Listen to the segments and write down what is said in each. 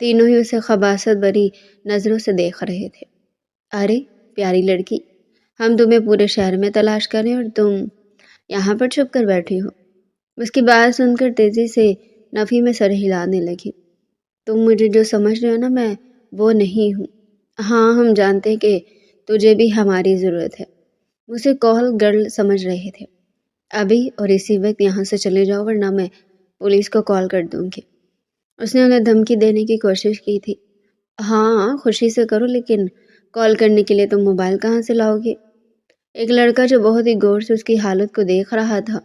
تینوں ہی اسے خباثت بھری نظروں سے دیکھ رہے تھے۔ ارے پیاری لڑکی، ہم تمہیں پورے شہر میں تلاش کریں اور تم یہاں پر چھپ کر بیٹھی ہو۔ اس کی بات سن کر تیزی سے نفی میں سر ہلانے لگی۔ تم مجھے جو سمجھ رہے ہو نا، میں وہ نہیں ہوں۔ ہاں، ہم جانتے ہیں کہ تجھے بھی ہماری ضرورت ہے۔ اسے کال گرل سمجھ رہے تھے۔ ابھی اور اسی وقت یہاں سے چلے جاؤ ورنہ میں پولیس کو کال کر دوں گی۔ اس نے انہیں دھمکی دینے کی کوشش کی تھی۔ ہاں خوشی سے کرو، لیکن کال کرنے کے لیے تم موبائل کہاں سے لاؤ گے؟ ایک لڑکا جو بہت ہی غور سے اس کی حالت کو دیکھ رہا تھا،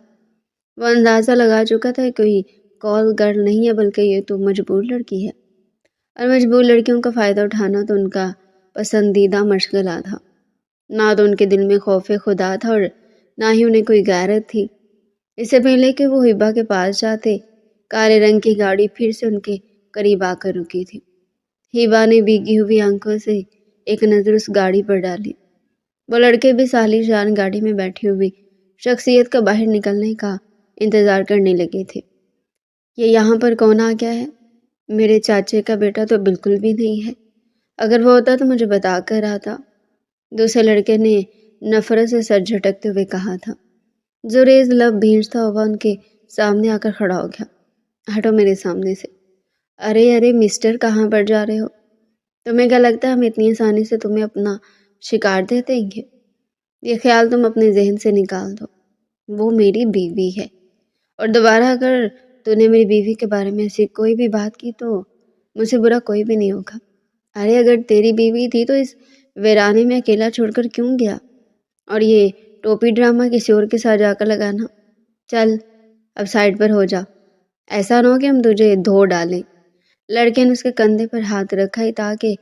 وہ اندازہ لگا چکا تھا کوئی کال گرل نہیں ہے بلکہ یہ تو مجبور لڑکی ہے، اور مجبور لڑکیوں کا فائدہ اٹھانا تو ان کا پسندیدہ مشغلہ تھا۔ نہ تو ان کے دل میں خوف خدا تھا اور نہ ہی انہیں کوئی غیرت تھی۔ اس سے پہلے کہ وہ ہبا کے پاس جاتے، کالے رنگ کی گاڑی پھر سے ان کے قریب آ کر رکی تھی۔ ہبا نے بھیگی ہوئی آنکھوں سے ایک نظر اس گاڑی پر ڈالی۔ وہ لڑکے بھی سالی شان گاڑی میں بیٹھی ہوئی شخصیت کا باہر نکلنے کا انتظار کرنے لگے تھے۔ یہ یہاں پر کون آ گیا ہے؟ میرے چاچے کا بیٹا تو بالکل بھی نہیں ہے۔ اگر وہ ہوتا تو مجھے بتا کر آتا، دوسرے لڑکے نے نفرت سے سر جھٹکتے ہوئے کہا تھا۔ زریز لب بھینچتا ہوا ان کے سامنے آ کر کھڑا ہو گیا۔ ہٹو میرے سامنے سے۔ ارے مسٹر، کہاں پر جا رہے ہو؟ تمہیں کیا لگتا ہے ہم اتنی آسانی سے تمہیں اپنا شکار دے دیں گے؟ یہ خیال تم اپنے ذہن سے نکال دو۔ وہ میری بیوی ہے، اور دوبارہ اگر تو نے میری بیوی کے بارے میں ایسی کوئی بھی بات کی تو مجھ سے برا کوئی بھی نہیں ہوگا۔ ارے اگر تیری بیوی تھی تو اس ویرانے میں اکیلا چھوڑ کر کیوں گیا؟ اور یہ ٹوپی ڈرامہ کسی اور کے ساتھ جا کر لگانا۔ چل اب سائڈ پر ہو جا، ایسا نہ ہو کہ ہم تجھے دھو ڈالیں۔ لڑکے نے اس کے کندھے پر ہاتھ رکھا ہی تاکہ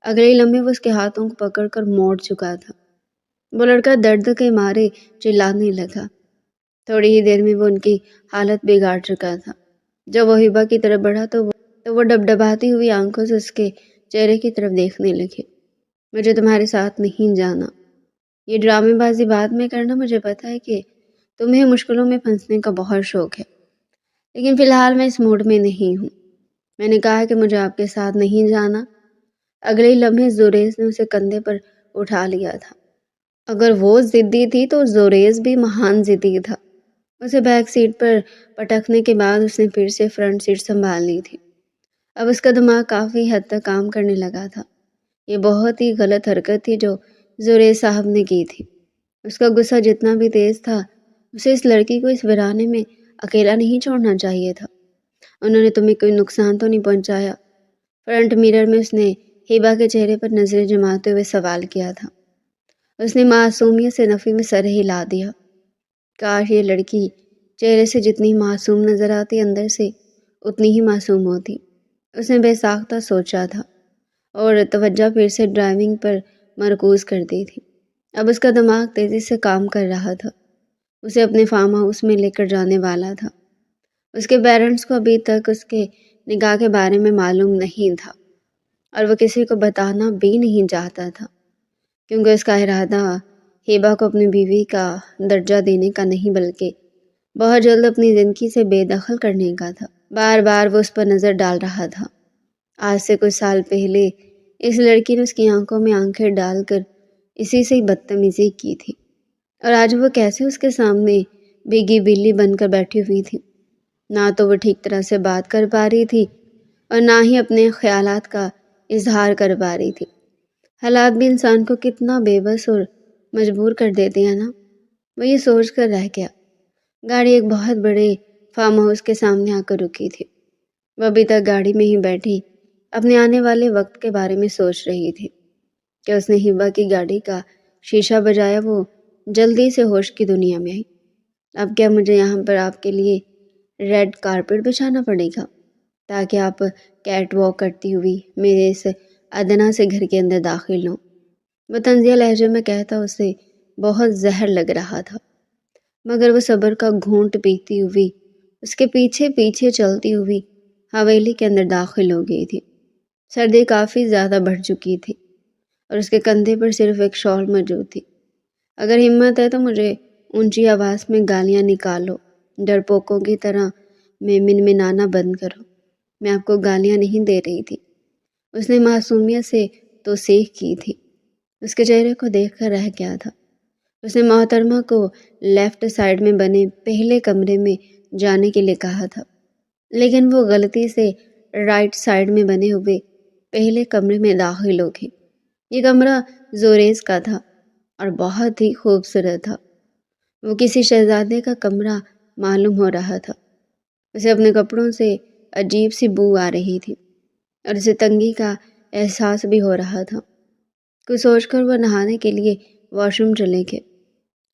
اگلے لمحے وہ اس کے ہاتھوں کو پکڑ کر موڑ چکا تھا۔ وہ لڑکا درد کے مارے چلانے لگا۔ تھوڑی ہی دیر میں وہ ان کی حالت بگاڑ چکا تھا۔ جب وہ ہبا کی طرف بڑھا تو وہ ڈبڈباتی ہوئی آنکھوں سے اس کے چہرے کی طرف دیکھنے لگے۔ مجھے تمہارے ساتھ نہیں جانا۔ یہ ڈرامے بازی بعد میں کرنا، مجھے پتا ہے کہ تمہیں مشکلوں میں پھنسنے کا بہت شوق ہے، لیکن فی الحال میں اس موڈ میں نہیں ہوں۔ میں نے کہا کہ مجھے آپ کے ساتھ نہیں جانا۔ اگلے ہی لمحے زوریز نے اسے کندھے پر اٹھا لیا تھا۔ اگر وہ ضدی تھی تو زوریز بھی مہان ضدی تھا۔ اسے بیک سیٹ پر پٹکنے کے بعد اس نے پھر سے فرنٹ سیٹ سنبھال لی تھی۔ اب اس کا دماغ کافی حد تک کام کرنے لگا تھا۔ یہ بہت ہی غلط حرکت تھی جو زوریز صاحب نے کی تھی۔ اس کا غصہ جتنا بھی تیز تھا، اسے اس لڑکی کو اس ویرانے میں اکیلا نہیں چھوڑنا چاہیے تھا۔ انہوں نے تمہیں کوئی نقصان تو نہیں پہنچایا؟ فرنٹ میرر میں اس نے ہبا کے چہرے پر نظریں جماتے ہوئے سوال کیا تھا۔ اس نے معصومیت سے نفی میں سر ہلا دیا۔ کاش یہ لڑکی چہرے سے جتنی معصوم نظر آتی اندر سے اتنی ہی معصوم ہوتی، اس نے بے ساختہ سوچا تھا، اور توجہ پھر سے ڈرائیونگ پر مرکوز کر دی تھی۔ اب اس کا دماغ تیزی سے کام کر رہا تھا۔ اسے اپنے فارم ہاؤس میں لے کر جانے والا تھا۔ اس کے پیرنٹس کو ابھی تک اس کے نکاح کے بارے میں معلوم نہیں تھا، اور وہ کسی کو بتانا بھی نہیں چاہتا تھا، کیونکہ اس کا ارادہ ہبا کو اپنی بیوی کا درجہ دینے کا نہیں بلکہ بہت جلد اپنی زندگی سے بے دخل کرنے کا تھا۔ بار بار وہ اس پر نظر ڈال رہا تھا۔ آج سے کچھ سال پہلے اس لڑکی نے اس کی آنکھوں میں آنکھیں ڈال کر اسی سے بدتمیزی کی تھی، اور آج وہ کیسے اس کے سامنے بھیگی بلی بن کر بیٹھی ہوئی تھی۔ نہ تو وہ ٹھیک طرح سے بات کر پا رہی تھی اور نہ ہی اپنے خیالات کا اظہار کر پا رہی تھی۔ حالات بھی انسان کو کتنا بے بس اور مجبور کر دیتے ہیں نا۔ وہ یہ سوچ کر رہ گیا۔ گاڑی ایک بہت بڑے فارم ہاؤس کے سامنے آ کر رکی تھی۔ وہ ابھی تک گاڑی میں ہی بیٹھی اپنے آنے والے وقت کے بارے میں سوچ رہی تھی کہ اس نے ہبا کی گاڑی کا شیشہ بجایا۔ وہ جلدی سے ہوش کی دنیا میں آئی۔ اب کیا مجھے یہاں پر آپ کے لیے ریڈ کارپٹ بچھانا پڑے گا تاکہ آپ کیٹ واک کرتی ہوئی میرے اس ادنا سے گھر کے اندر داخل ہوں؟ وہ طنزیہ لہجے میں کہتا اسے بہت زہر لگ رہا تھا، مگر وہ صبر کا گھونٹ پیتی ہوئی اس کے پیچھے پیچھے چلتی ہوئی حویلی کے اندر داخل ہو گئی تھی۔ سردی کافی زیادہ بڑھ چکی تھی اور اس کے کندھے پر صرف ایک شال موجود تھی۔ اگر ہمت ہے تو مجھے اونچی آواز میں گالیاں نکالو، ڈرپوکوں کی طرح میں منمنانا بند کرو۔ میں آپ کو گالیاں نہیں دے رہی تھی، اس نے معصومیت سے توثیق کی تھی۔ اس کے چہرے کو دیکھ کر رہ گیا تھا۔ اس نے محترمہ کو لیفٹ سائڈ میں بنے پہلے کمرے میں جانے کے لیے کہا تھا، لیکن وہ غلطی سے رائٹ سائڈ میں بنے ہوئے پہلے کمرے میں داخل ہو گئی۔ یہ کمرہ زوریز کا تھا اور بہت ہی خوبصورت تھا۔ وہ کسی شہزادے کا کمرہ معلوم ہو رہا تھا۔ اسے اپنے کپڑوں سے عجیب سی بو آ رہی تھی اور اسے تنگی کا احساس بھی ہو رہا تھا۔ کچھ سوچ کر وہ نہانے کے لیے واش روم چلے گئے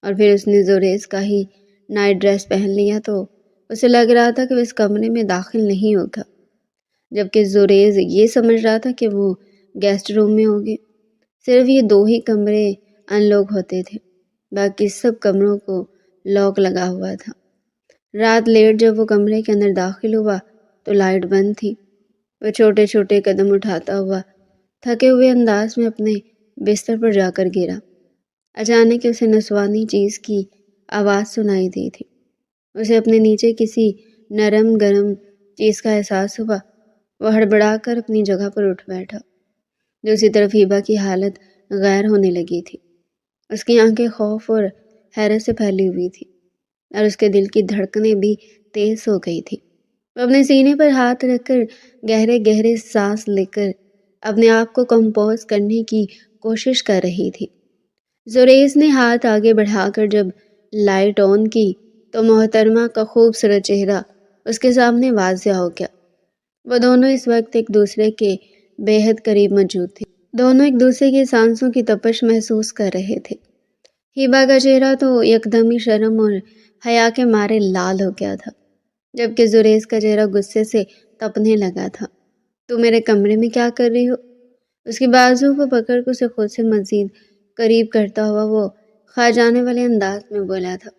اور پھر اس نے زوریز کا ہی نائٹ ڈریس پہن لیا تو اسے لگ رہا تھا کہ وہ اس کمرے میں داخل نہیں ہوگا، جبکہ زوریز یہ سمجھ رہا تھا کہ وہ گیسٹ روم میں ہوگے۔ صرف یہ 2 ہی کمرے ان لوگ ہوتے تھے، باقی سب کمروں کو لاک لگا ہوا تھا۔ رات لیٹ جب وہ کمرے کے اندر داخل ہوا تو لائٹ بند تھی۔ وہ چھوٹے چھوٹے قدم اٹھاتا ہوا تھکے ہوئے انداز میں اپنے بستر پر جا کر گرا۔ اچانک اسے نسوانی چیز کی آواز سنائی دی تھی۔ اسے اپنے نیچے کسی نرم گرم چیز کا احساس ہوا۔ وہ ہڑبڑا کر اپنی جگہ پر اٹھ بیٹھا۔ دوسری طرف ہیبا کی حالت غیر ہونے لگی تھی۔ اس کی آنکھیں خوف اور حیرت سے پھیلی ہوئی تھی اور اس کے دل کی دھڑکنیں بھی تیز ہو گئی تھی۔ وہ اپنے سینے پر ہاتھ رکھ کر گہرے گہرے سانس لے کر اپنے آپ کو کمپوز کرنے کی کوشش کر رہی تھی۔ زوریز نے ہاتھ آگے بڑھا کر جب لائٹ آن کی تو محترمہ کا خوبصورت چہرہ اس کے سامنے واضح ہو گیا۔ وہ دونوں اس وقت ایک دوسرے کے بے حد قریب موجود تھے۔ دونوں ایک دوسرے کی سانسوں کی تپش محسوس کر رہے تھے۔ ہیبا کا چہرہ تو یکدم ہی شرم اور حیا کے مارے لال ہو گیا تھا، جبکہ زوریز کا چہرہ غصے سے تپنے لگا تھا۔ تو میرے کمرے میں کیا کر رہی ہو؟ اس کی بازو کو پکڑ کر اسے خود سے مزید قریب کرتا ہوا وہ کھا جانے والے انداز میں بولا تھا،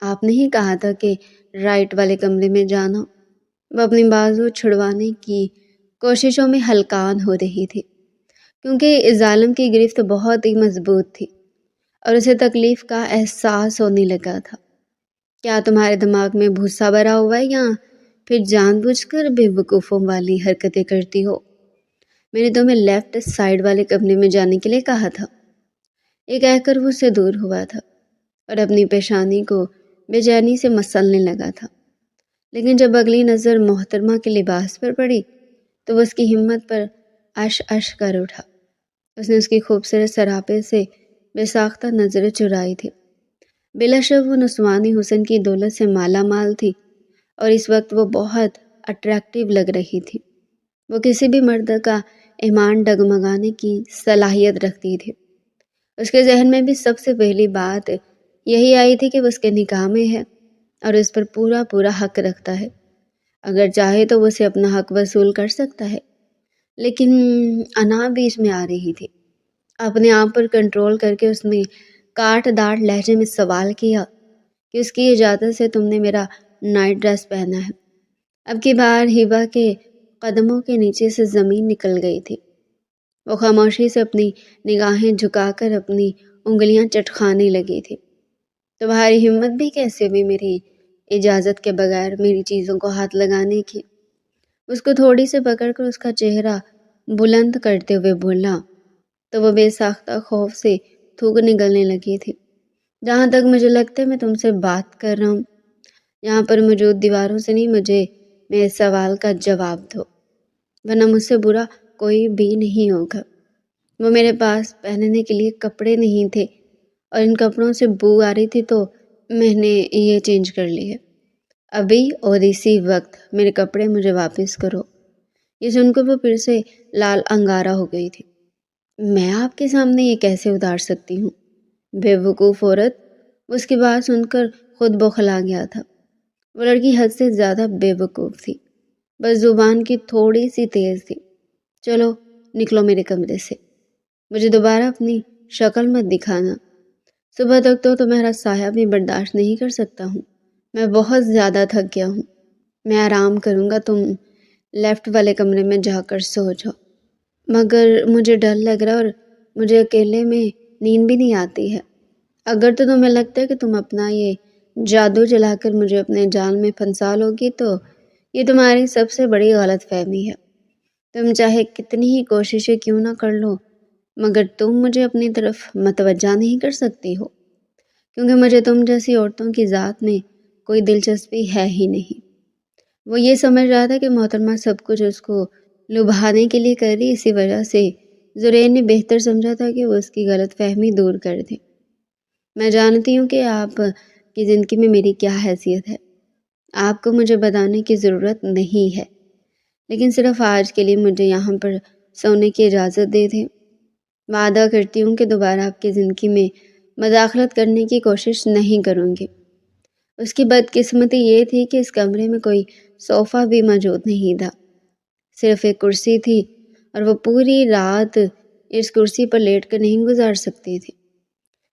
آپ نے ہی کہا تھا کہ رائٹ والے کمرے میں جانا۔ وہ اپنی بازو چھڑوانے کی کوششوں میں ہلکان ہو رہی تھی، کیونکہ اس ظالم کی گرفت بہت ہی مضبوط تھی اور اسے تکلیف کا احساس ہونے لگا تھا۔ کیا تمہارے دماغ میں بھوسا بھرا ہوا ہے یا پھر جان بوجھ کر بے وقوفوں والی حرکتیں کرتی ہو؟ میں نے تمہیں لیفٹ سائڈ والے کمرے میں جانے کے لیے کہا تھا۔ یہ کہہ کر وہ اس سے دور ہوا تھا اور اپنی پیشانی کو بے چینی سے مسلنے لگا تھا، لیکن جب اگلی نظر محترمہ کے لباس پر پڑی تو وہ اس کی ہمت پر اش اش کر اٹھا۔ اس نے اس کی خوبصورت سراپے سے بے ساختہ نظریں چرائی تھی۔ بلا شک وہ نسوانی حسن کی دولت سے مالا مال تھی اور اس وقت وہ بہت اٹریکٹیو لگ رہی تھی۔ وہ کسی بھی مرد کا ایمان ڈگمگانے کی صلاحیت رکھتی تھی۔ اس کے ذہن میں بھی سب سے پہلی بات یہی آئی تھی کہ وہ اس کے نکاح میں ہے اور اس پر پورا پورا حق رکھتا ہے۔ اگر چاہے تو وہ اسے اپنا حق وصول کر سکتا ہے۔ لیکن انا بیچ میں آ رہی تھی۔ اپنے آپ پر کنٹرول کر کے اس نے کاٹ داڑھ لہجے میں سوال کیا کہ اس کی اجازت سے تم نے میرا نائٹ ڈریس پہنا ہے۔ اب کی بار ہیبا کے قدموں کے نیچے سے زمین نکل گئی تھی۔ وہ خاموشی سے اپنی نگاہیں جھکا کر اپنی انگلیاں چٹکھانے لگی تھی۔ تمہاری ہمت بھی کیسے ہوئی میری اجازت کے بغیر میری چیزوں کو ہاتھ لگانے کی؟ اس کو تھوڑی سے پکڑ کر اس کا چہرہ بلند کرتے ہوئے بولا تو وہ بے ساختہ خوف سے تھوک نکلنے لگی تھی۔ جہاں تک مجھے لگتا ہے میں تم سے بات کر رہا ہوں، یہاں پر موجود دیواروں سے نہیں، مجھے میرے سوال کا جواب دو، ورنہ مجھ سے برا کوئی بھی نہیں ہوگا۔ وہ میرے پاس پہننے کے لیے کپڑے نہیں تھے اور ان کپڑوں سے بو آ رہی تھی تو میں نے یہ چینج کر لی ہے۔ ابھی اور اسی وقت میرے کپڑے مجھے واپس کرو۔ یہ سن کر وہ پھر سے لال انگارہ ہو گئی تھی۔ میں آپ کے سامنے یہ کیسے اتار سکتی ہوں؟ بے وقوف عورت! وہ اس کی بات سن کر خود بوکھلا گیا تھا۔ وہ لڑکی حد سے زیادہ بے وقوف تھی، بس زبان کی تھوڑی سی تیز تھی۔ چلو نکلو میرے کمرے سے، مجھے دوبارہ اپنی شکل مت دکھانا۔ صبح تک تو تمہارا سایہ بھی برداشت نہیں کر سکتا ہوں۔ میں بہت زیادہ تھک گیا ہوں، میں آرام کروں گا، تم لیفٹ والے کمرے میں جا کر سو جاؤ۔ مگر مجھے ڈر لگ رہا اور مجھے اکیلے میں نیند بھی نہیں آتی ہے۔ اگر تو تمہیں لگتا ہے کہ تم اپنا یہ جادو چلا کر مجھے اپنے جال میں پھنسا لوگی تو یہ تمہاری سب سے بڑی غلط فہمی ہے۔ تم چاہے کتنی ہی کوششیں کیوں نہ کر لو، مگر تم مجھے اپنی طرف متوجہ نہیں کر سکتی ہو، کیونکہ مجھے تم جیسی عورتوں کی ذات میں کوئی دلچسپی ہے ہی نہیں۔ وہ یہ سمجھ رہا تھا کہ محترمہ سب کچھ اس کو لبھانے کے لیے کر رہی، اسی وجہ سے زرین نے بہتر سمجھا تھا کہ وہ اس کی غلط فہمی دور کر دے۔ میں جانتی ہوں کہ آپ کی زندگی میں میری کیا حیثیت ہے، آپ کو مجھے بتانے کی ضرورت نہیں ہے، لیکن صرف آج کے لیے مجھے یہاں پر سونے کی اجازت دے دیں۔ وعدہ کرتی ہوں کہ دوبارہ آپ کی زندگی میں مداخلت کرنے کی کوشش نہیں کروں گی۔ اس کی بدقسمتی یہ تھی کہ اس کمرے میں کوئی صوفہ بھی موجود نہیں تھا، صرف ایک کرسی تھی، اور وہ پوری رات اس کرسی پر لیٹ کر نہیں گزار سکتی تھی۔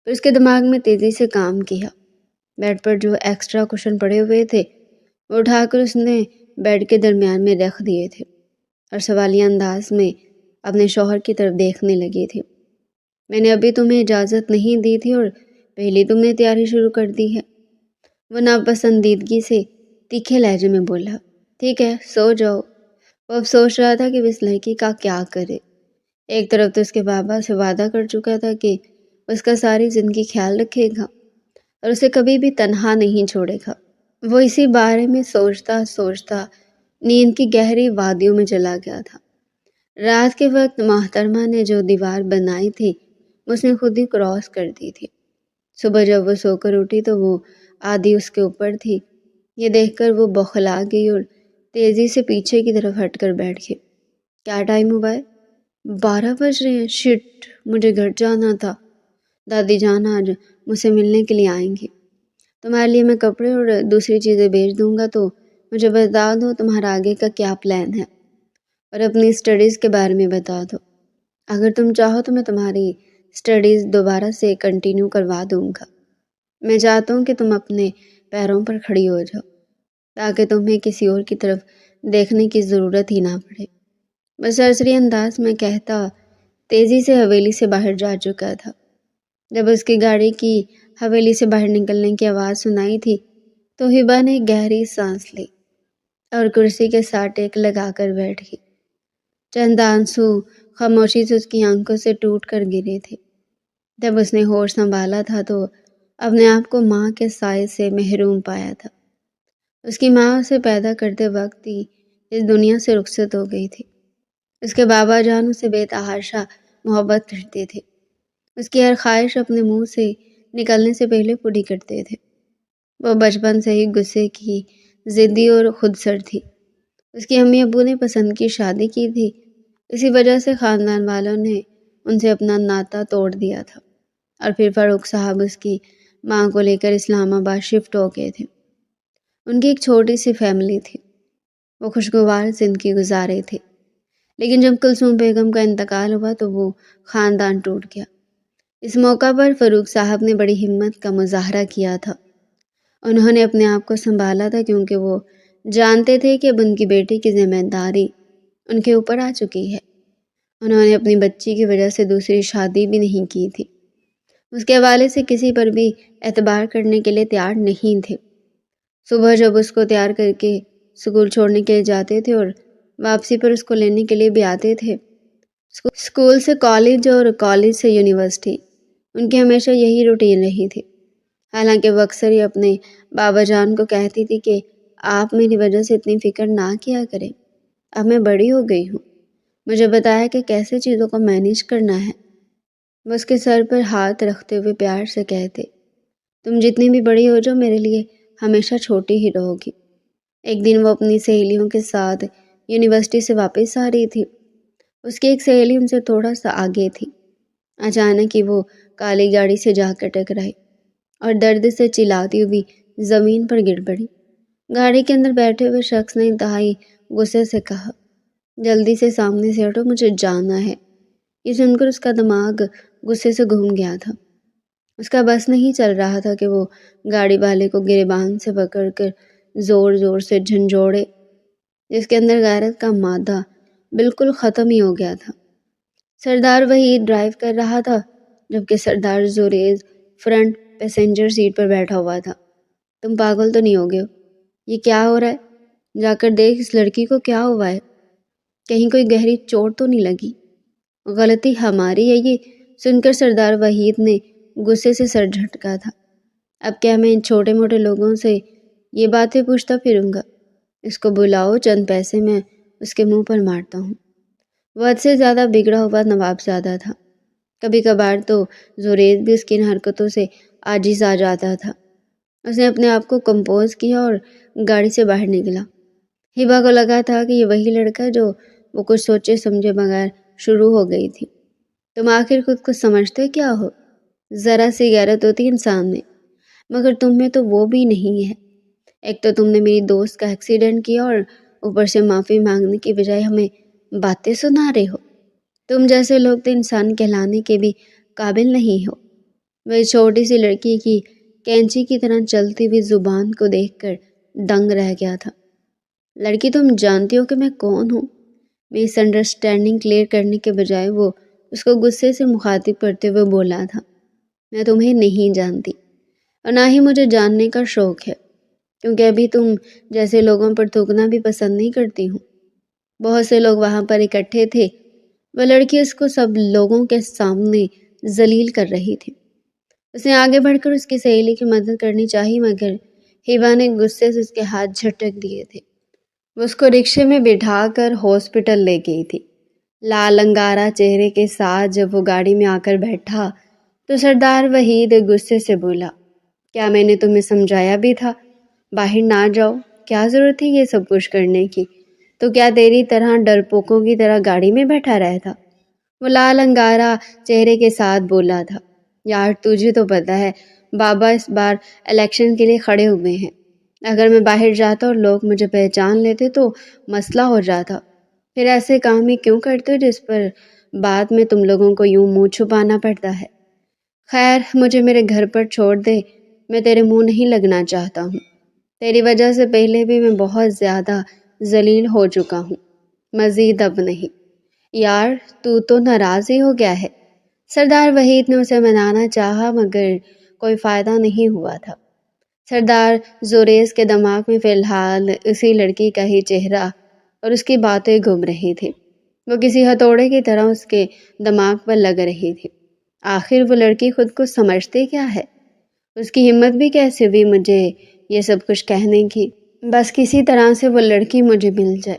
پھر اس کے دماغ میں تیزی سے کام کیا۔ بیڈ پر جو ایکسٹرا کشن پڑے ہوئے تھے وہ اٹھا کر اس نے بیڈ کے درمیان میں رکھ دیے تھے، اور سوالیہ انداز میں اپنے شوہر کی طرف دیکھنے لگی تھی۔ میں نے ابھی تمہیں اجازت نہیں دی تھی اور پہلے تم نے تیاری شروع کر دی ہے، وہ ناپسندیدگی سے تیکھے لہجے میں بولا۔ ٹھیک ہے، سو جاؤ۔ وہ اب سوچ رہا تھا کہ وہ اس لڑکی کا کیا کرے۔ ایک طرف تو اس کے بابا سے وعدہ کر چکا تھا کہ اس کا ساری زندگی خیال رکھے گا اور اسے کبھی بھی تنہا نہیں چھوڑے گا۔ وہ اسی بارے میں سوچتا سوچتا نیند کی گہری وادیوں میں چلا گیا تھا۔ رات کے وقت محترمہ نے جو دیوار بنائی تھی اس نے خود ہی کراس کر دی تھی۔ صبح جب وہ سو کر اٹھی تو وہ آدھی اس کے اوپر تھی۔ یہ دیکھ کر وہ بوکھلا گئی اور تیزی سے پیچھے کی طرف ہٹ کر بیٹھ گئی۔ کیا ٹائم ہوا ہے؟ 12 بج رہے ہیں۔ شٹ، مجھے گھر جانا تھا۔ دادی جان آج مجھ سے ملنے کے لیے آئیں گی۔ تمہارے لیے میں کپڑے اور دوسری چیزیں بھیج دوں گا، تو مجھے بتا دو تمہارا آگے کا کیا پلان ہے، اور اپنی اسٹڈیز کے بارے میں بتا دو۔ اگر تم چاہو تو میں تمہاری اسٹڈیز دوبارہ سے کنٹینیو کروا دوں گا۔ میں چاہتا ہوں کہ تم اپنے پیروں پر کھڑی ہو جاؤ، تاکہ تمہیں کسی اور کی طرف دیکھنے کی ضرورت ہی نہ پڑے۔ وہ سرسری انداز میں کہتا تیزی سے حویلی سے باہر جا چکا تھا۔ جب اس کی گاڑی کی حویلی سے باہر نکلنے کی آواز سنائی تھی تو ہبا نے گہری سانس لی اور کرسی کے ساتھ ٹیک لگا کر بیٹھ گئی۔ چند آنسو خاموشی سے اس کی آنکھوں سے ٹوٹ کر گرے تھے۔ جب اس نے ہوش سنبھالا تھا تو اپنے آپ کو ماں کے سائے سے محروم پایا تھا۔ اس کی ماں اسے پیدا کرتے وقت ہی اس دنیا سے رخصت ہو گئی تھی۔ اس کے بابا جان اسے بے تحاشا محبت کرتے تھے۔ اس کی ہر خواہش اپنے منہ سے نکلنے سے پہلے پوری کرتے تھے۔ وہ بچپن سے ہی غصے کی، ضدی اور خودسر تھی۔ اس کی امی ابو نے پسند کی شادی کی تھی، اسی وجہ سے خاندان والوں نے ان سے اپنا ناطا توڑ دیا تھا، اور پھر فاروق صاحب اس کی ماں کو لے کر اسلام آباد شفٹ ہو گئے تھے۔ ان کی ایک چھوٹی سی فیملی تھی۔ وہ خوشگوار زندگی گزارے تھے، لیکن جب کلثوم بیگم کا انتقال ہوا تو وہ خاندان ٹوٹ گیا۔ اس موقع پر فاروق صاحب نے بڑی ہمت کا مظاہرہ کیا تھا۔ انہوں نے اپنے آپ کو سنبھالا تھا، کیونکہ وہ جانتے تھے کہ اب ان کی بیٹی کی ذمہ داری ان کے اوپر آ چکی ہے۔ انہوں نے اپنی بچی کی وجہ سے دوسری شادی بھی نہیں کی تھی۔ اس کے حوالے سے کسی پر بھی اعتبار کرنے کے لیے تیار نہیں تھے۔ صبح جب اس کو تیار کر کے اسکول چھوڑنے کے لیے جاتے تھے اور واپسی پر اس کو لینے کے لیے بھی آتے تھے، اسکول سے کالج اور کالج سے یونیورسٹی، ان کی ہمیشہ یہی روٹین رہی تھی۔ حالانکہ وہ اکثر ہی اپنے بابا جان کو کہتی تھی کہ آپ میری وجہ سے اتنی فکر نہ کیا کریں، اب میں بڑی ہو گئی ہوں، مجھے بتایا کہ کیسے چیزوں کو مینیج کرنا ہے۔ وہ اس کے سر پر ہاتھ رکھتے ہوئے پیار سے کہتے، تم جتنی بھی بڑی ہو جاؤ میرے لیے ہمیشہ چھوٹی ہی رہو گی۔ ایک دن وہ اپنی سہیلیوں کے ساتھ یونیورسٹی سے واپس آ رہی تھی۔ اس کی ایک سہیلی ان سے تھوڑا سا آگے تھی۔ اچانک ہی وہ کالی گاڑی سے جا کر ٹکرائی اور درد سے چلاتی ہوئی زمین پر گر پڑی۔ گاڑی کے اندر بیٹھے ہوئے شخص نے انتہائی غصے سے کہا، جلدی سے سامنے سے ہٹو، مجھے جانا ہے۔ یہ سن کر اس کا دماغ غصے سے گھوم گیا تھا۔ اس کا بس نہیں چل رہا تھا کہ وہ گاڑی والے کو گریبان سے پکڑ کر زور زور سے جھنجھوڑے، جس کے اندر غیرت کا مادہ بالکل ختم ہی ہو گیا تھا۔ سردار وحید ڈرائیو کر رہا تھا، جبکہ سردار زوریز فرنٹ پیسنجر سیٹ پر بیٹھا ہوا تھا۔ تم پاگل تو نہیں ہو گئے ہو؟ یہ کیا ہو رہا ہے؟ جا کر دیکھ اس لڑکی کو کیا ہوا ہے۔ کہیں کوئی گہری چوٹ تو نہیں لگی؟ غلطی ہماری ہے یہ سن کر سردار وحید نے غصے سے سر جھٹکا تھا۔ اب کیا میں ان چھوٹے موٹے لوگوں سے یہ باتیں پوچھتا پھروں گا؟ اس کو بلاؤ، چند پیسے میں اس کے منہ پر مارتا ہوں۔ وہ حد سے زیادہ بگڑا ہوا نواب زادہ تھا۔ کبھی کبھار تو زریز بھی اس کی ان حرکتوں سے عاجز آ جاتا تھا۔ اس نے اپنے آپ کو کمپوز کیا اور گاڑی سے باہر نکلا۔ ہبا کو لگا تھا کہ یہ وہی لڑکا جو وہ کچھ سوچے سمجھے بغیر شروع ہو گئی تھی۔ تم آخر خود کو سمجھتے کیا ہو؟ ذرا سی غیرت ہوتی انسان میں، مگر تم میں تو وہ بھی نہیں ہے۔ ایک تو تم نے میری دوست کا ایکسیڈنٹ کیا اور اوپر سے معافی مانگنے کی بجائے ہمیں باتیں سنا رہے ہو۔ تم جیسے لوگ تو انسان کہلانے کے بھی قابل نہیں ہو۔ وہ چھوٹی سی لڑکی کی کینچی کی طرح چلتی ہوئی زبان کو دیکھ کر دنگ رہ گیا تھا۔ لڑکی، تم جانتی ہو کہ میں کون ہوں؟ مس انڈرسٹینڈنگ کلیئر کرنے کے بجائے وہ اس کو غصے سے مخاطب کرتے ہوئے بولا تھا۔ میں تمہیں نہیں جانتی اور نہ ہی مجھے جاننے کا شوق ہے، کیونکہ ابھی تم جیسے لوگوں پر تھوکنا بھی پسند نہیں کرتی ہوں۔ بہت سے لوگ وہاں پر اکٹھے تھے۔ وہ لڑکی اس کو سب لوگوں کے سامنے ذلیل کر رہی تھی۔ اس نے آگے بڑھ کر اس کی سہیلی کی مدد کرنی چاہی، مگر ہیبا نے غصے سے اس کے ہاتھ جھٹک دیے تھے۔ وہ اس کو رکشے میں بٹھا کر ہاسپٹل لے گئی تھی۔ لال انگارہ چہرے کے ساتھ جب وہ گاڑی میں آ کر بیٹھا تو سردار وحید غصے سے بولا، کیا میں نے تمہیں سمجھایا بھی تھا باہر نہ جاؤ؟ کیا ضرورت تھی یہ سب کچھ کرنے کی؟ تو کیا تیری طرح ڈرپوکوں کی طرح گاڑی میں بیٹھا رہا تھا؟ وہ لال انگارہ چہرے کے ساتھ بولا تھا، یار تجھے تو پتہ ہے بابا اس بار الیکشن کے لیے کھڑے ہوئے ہیں۔ اگر میں باہر جاتا اور لوگ مجھے پہچان لیتے تو مسئلہ ہو جاتا۔ پھر ایسے کام ہی کیوں کرتے ہو جس پر بعد میں تم لوگوں کو یوں منہ چھپانا پڑتا ہے؟ خیر، مجھے میرے گھر پر چھوڑ دے، میں تیرے منہ نہیں لگنا چاہتا ہوں۔ تیری وجہ سے پہلے بھی میں بہت زیادہ ذلیل ہو چکا ہوں، مزید اب نہیں۔ یار تو ناراض ہی ہو گیا ہے۔ سردار وحید نے اسے منانا چاہا مگر کوئی فائدہ نہیں ہوا تھا۔ سردار زوریز کے دماغ میں فی الحال اسی لڑکی کا ہی چہرہ اور اس کی باتیں گھوم رہی تھی۔ وہ کسی ہتھوڑے کی طرح اس کے دماغ پر لگ رہی تھی۔ آخر وہ لڑکی خود کو سمجھتے کیا ہے؟ اس کی ہمت بھی کیسے ہوئی مجھے یہ سب کچھ کہنے کی؟ بس کسی طرح سے وہ لڑکی مجھے مل جائے،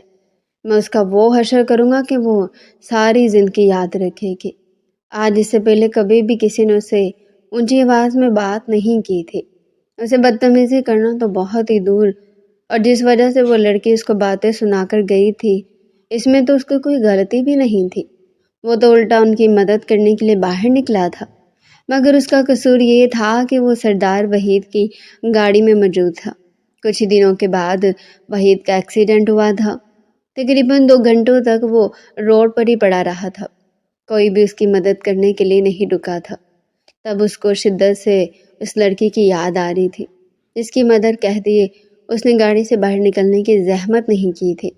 میں اس کا وہ حشر کروں گا کہ وہ ساری زندگی یاد رکھے گی۔ آج اس سے پہلے کبھی بھی کسی نے اسے اونچی آواز میں بات نہیں کی تھی۔ اسے بدتمیزی کرنا تو بہت ہی دور، اور جس وجہ سے وہ لڑکی اس کو باتیں سنا کر گئی تھی اس میں تو اس کو کوئی غلطی بھی نہیں تھی۔ وہ تو الٹا ان کی مدد کرنے کے لیے باہر نکلا تھا، مگر اس کا قصور یہ تھا کہ وہ سردار وحید کی گاڑی میں موجود تھا۔ کچھ ہی دنوں کے بعد وحید کا ایکسیڈنٹ ہوا تھا۔ تقریباً 2 گھنٹوں تک وہ روڈ پر ہی پڑا رہا تھا۔ کوئی بھی اس کی مدد کرنے کے لیے نہیں رکا تھا۔ تب اس کو شدت سے اس لڑکی کی یاد آ رہی تھی جس کی مدد کہہ دیے اس نے گاڑی سے باہر نکلنے کی زحمت نہیں کی تھی،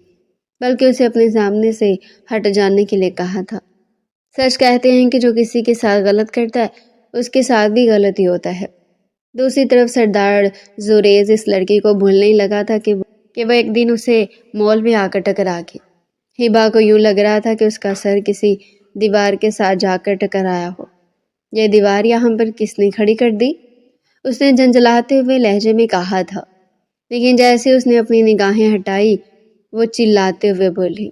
بلکہ اسے اپنے سامنے سے ہٹ جانے کے لیے کہا تھا۔ سچ کہتے ہیں کہ جو کسی کے ساتھ غلط کرتا ہے اس کے ساتھ بھی غلط ہی ہوتا ہے۔ دوسری طرف سردار زوریز اس لڑکی کو بھولنے ہی لگا تھا کہ وہ ایک دن اسے مال میں آ کر ٹکرا گئی۔ ہبا کو یوں لگ رہا تھا کہ اس کا سر کسی دیوار کے ساتھ جا کر ٹکرایا ہو۔ یہ دیوار یہاں پر کس نے کھڑی کر دی؟ اس نے جھنجھلاتے ہوئے لہجے میں کہا تھا، لیکن جیسے اس نے اپنی نگاہیں ہٹائی وہ چلاتے ہوئے بولی،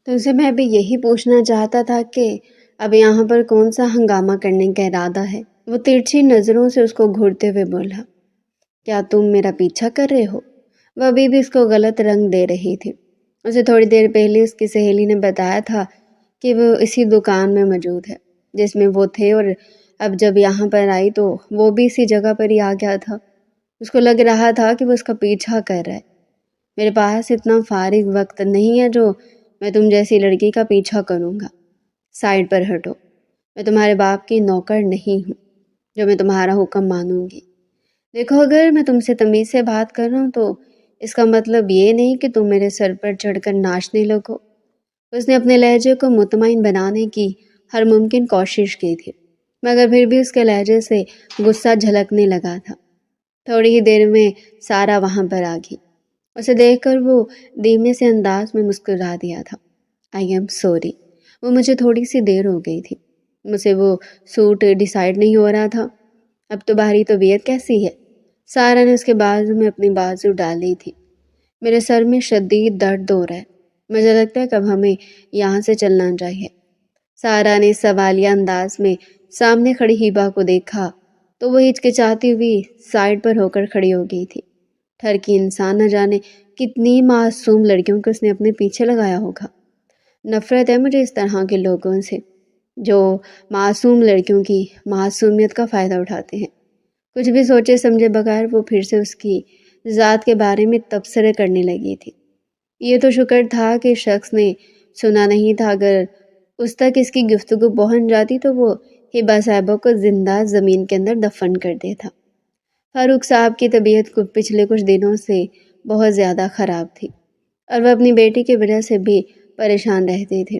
تو اسے میں بھی یہی پوچھنا چاہتا تھا کہ اب یہاں پر کون سا ہنگامہ کرنے کا ارادہ ہے؟ وہ ترچھی نظروں سے اس کو گھورتے ہوئے بولا، کیا تم میرا پیچھا کر رہے ہو؟ وہ ابھی بھی اس کو غلط رنگ دے رہی تھی۔ اسے تھوڑی دیر پہلے اس کی سہیلی نے بتایا تھا کہ وہ اسی دکان میں موجود ہے جس میں وہ تھے، اور اب جب یہاں پر آئی تو وہ بھی اسی جگہ پر ہی آ گیا تھا۔ اس کو لگ رہا تھا کہ وہ اس کا پیچھا کر رہا ہے۔ میرے پاس اتنا فارغ وقت نہیں ہے جو میں تم جیسی لڑکی کا پیچھا کروں گا۔ سائڈ پر ہٹو، میں تمہارے باپ کی نوکر نہیں ہوں جو میں تمہارا حکم مانوں گی۔ دیکھو، اگر میں تم سے تمیز سے بات کر رہا ہوں تو اس کا مطلب یہ نہیں کہ تم میرے سر پر چڑھ کر ناچنے لگو۔ اس نے اپنے لہجے کو مطمئن بنانے کی ہر ممکن کوشش کی تھی، مگر پھر بھی اس کے لہجے سے غصہ جھلکنے لگا تھا۔ تھوڑی ہی دیر میں سارا وہاں پر آ گئی۔ اسے دیکھ کر وہ دھیمے سے انداز میں مسکرا دیا تھا۔ آئی ایم سوری، وہ مجھے تھوڑی سی دیر ہو گئی تھی، مجھ سے وہ سوٹ ڈیسائیڈ نہیں ہو رہا تھا۔ اب تمہاری طبیعت کیسی ہے؟ سارا نے اس کے بازو میں اپنی بازو ڈالی تھی۔ میرے سر میں شدید درد ہو رہا ہے، مجھے لگتا ہے کہ اب ہمیں یہاں سے چلنا چاہیے۔ سارا نے سوالیہ انداز میں سامنے کھڑی ہیبا کو دیکھا تو وہ ہچکچاتی ہوئی سائڈ پر ہو کر کھڑی ہو گئی تھی۔ ٹھرکی انسان نہ جانے کتنی معصوم لڑکیوں کو اس نے اپنے پیچھے لگایا ہوگا۔ نفرت ہے مجھے اس طرح کے لوگوں سے جو معصوم لڑکیوں کی معصومیت کا فائدہ اٹھاتے ہیں۔ کچھ بھی سوچے سمجھے بغیر وہ پھر سے اس کی ذات کے بارے میں تبصرے کرنے لگی تھی۔ یہ تو شکر تھا کہ شخص نے سنا نہیں تھا، اگر اس تک اس کی گفتگو پہنچ جاتی تو وہ ہبا صاحبہ کو زندہ زمین کے اندر دفن کر دیتا۔ فاروق صاحب کی طبیعت کو پچھلے کچھ دنوں سے بہت زیادہ خراب تھی اور وہ اپنی بیٹی کی وجہ سے بھی پریشان رہتے تھے۔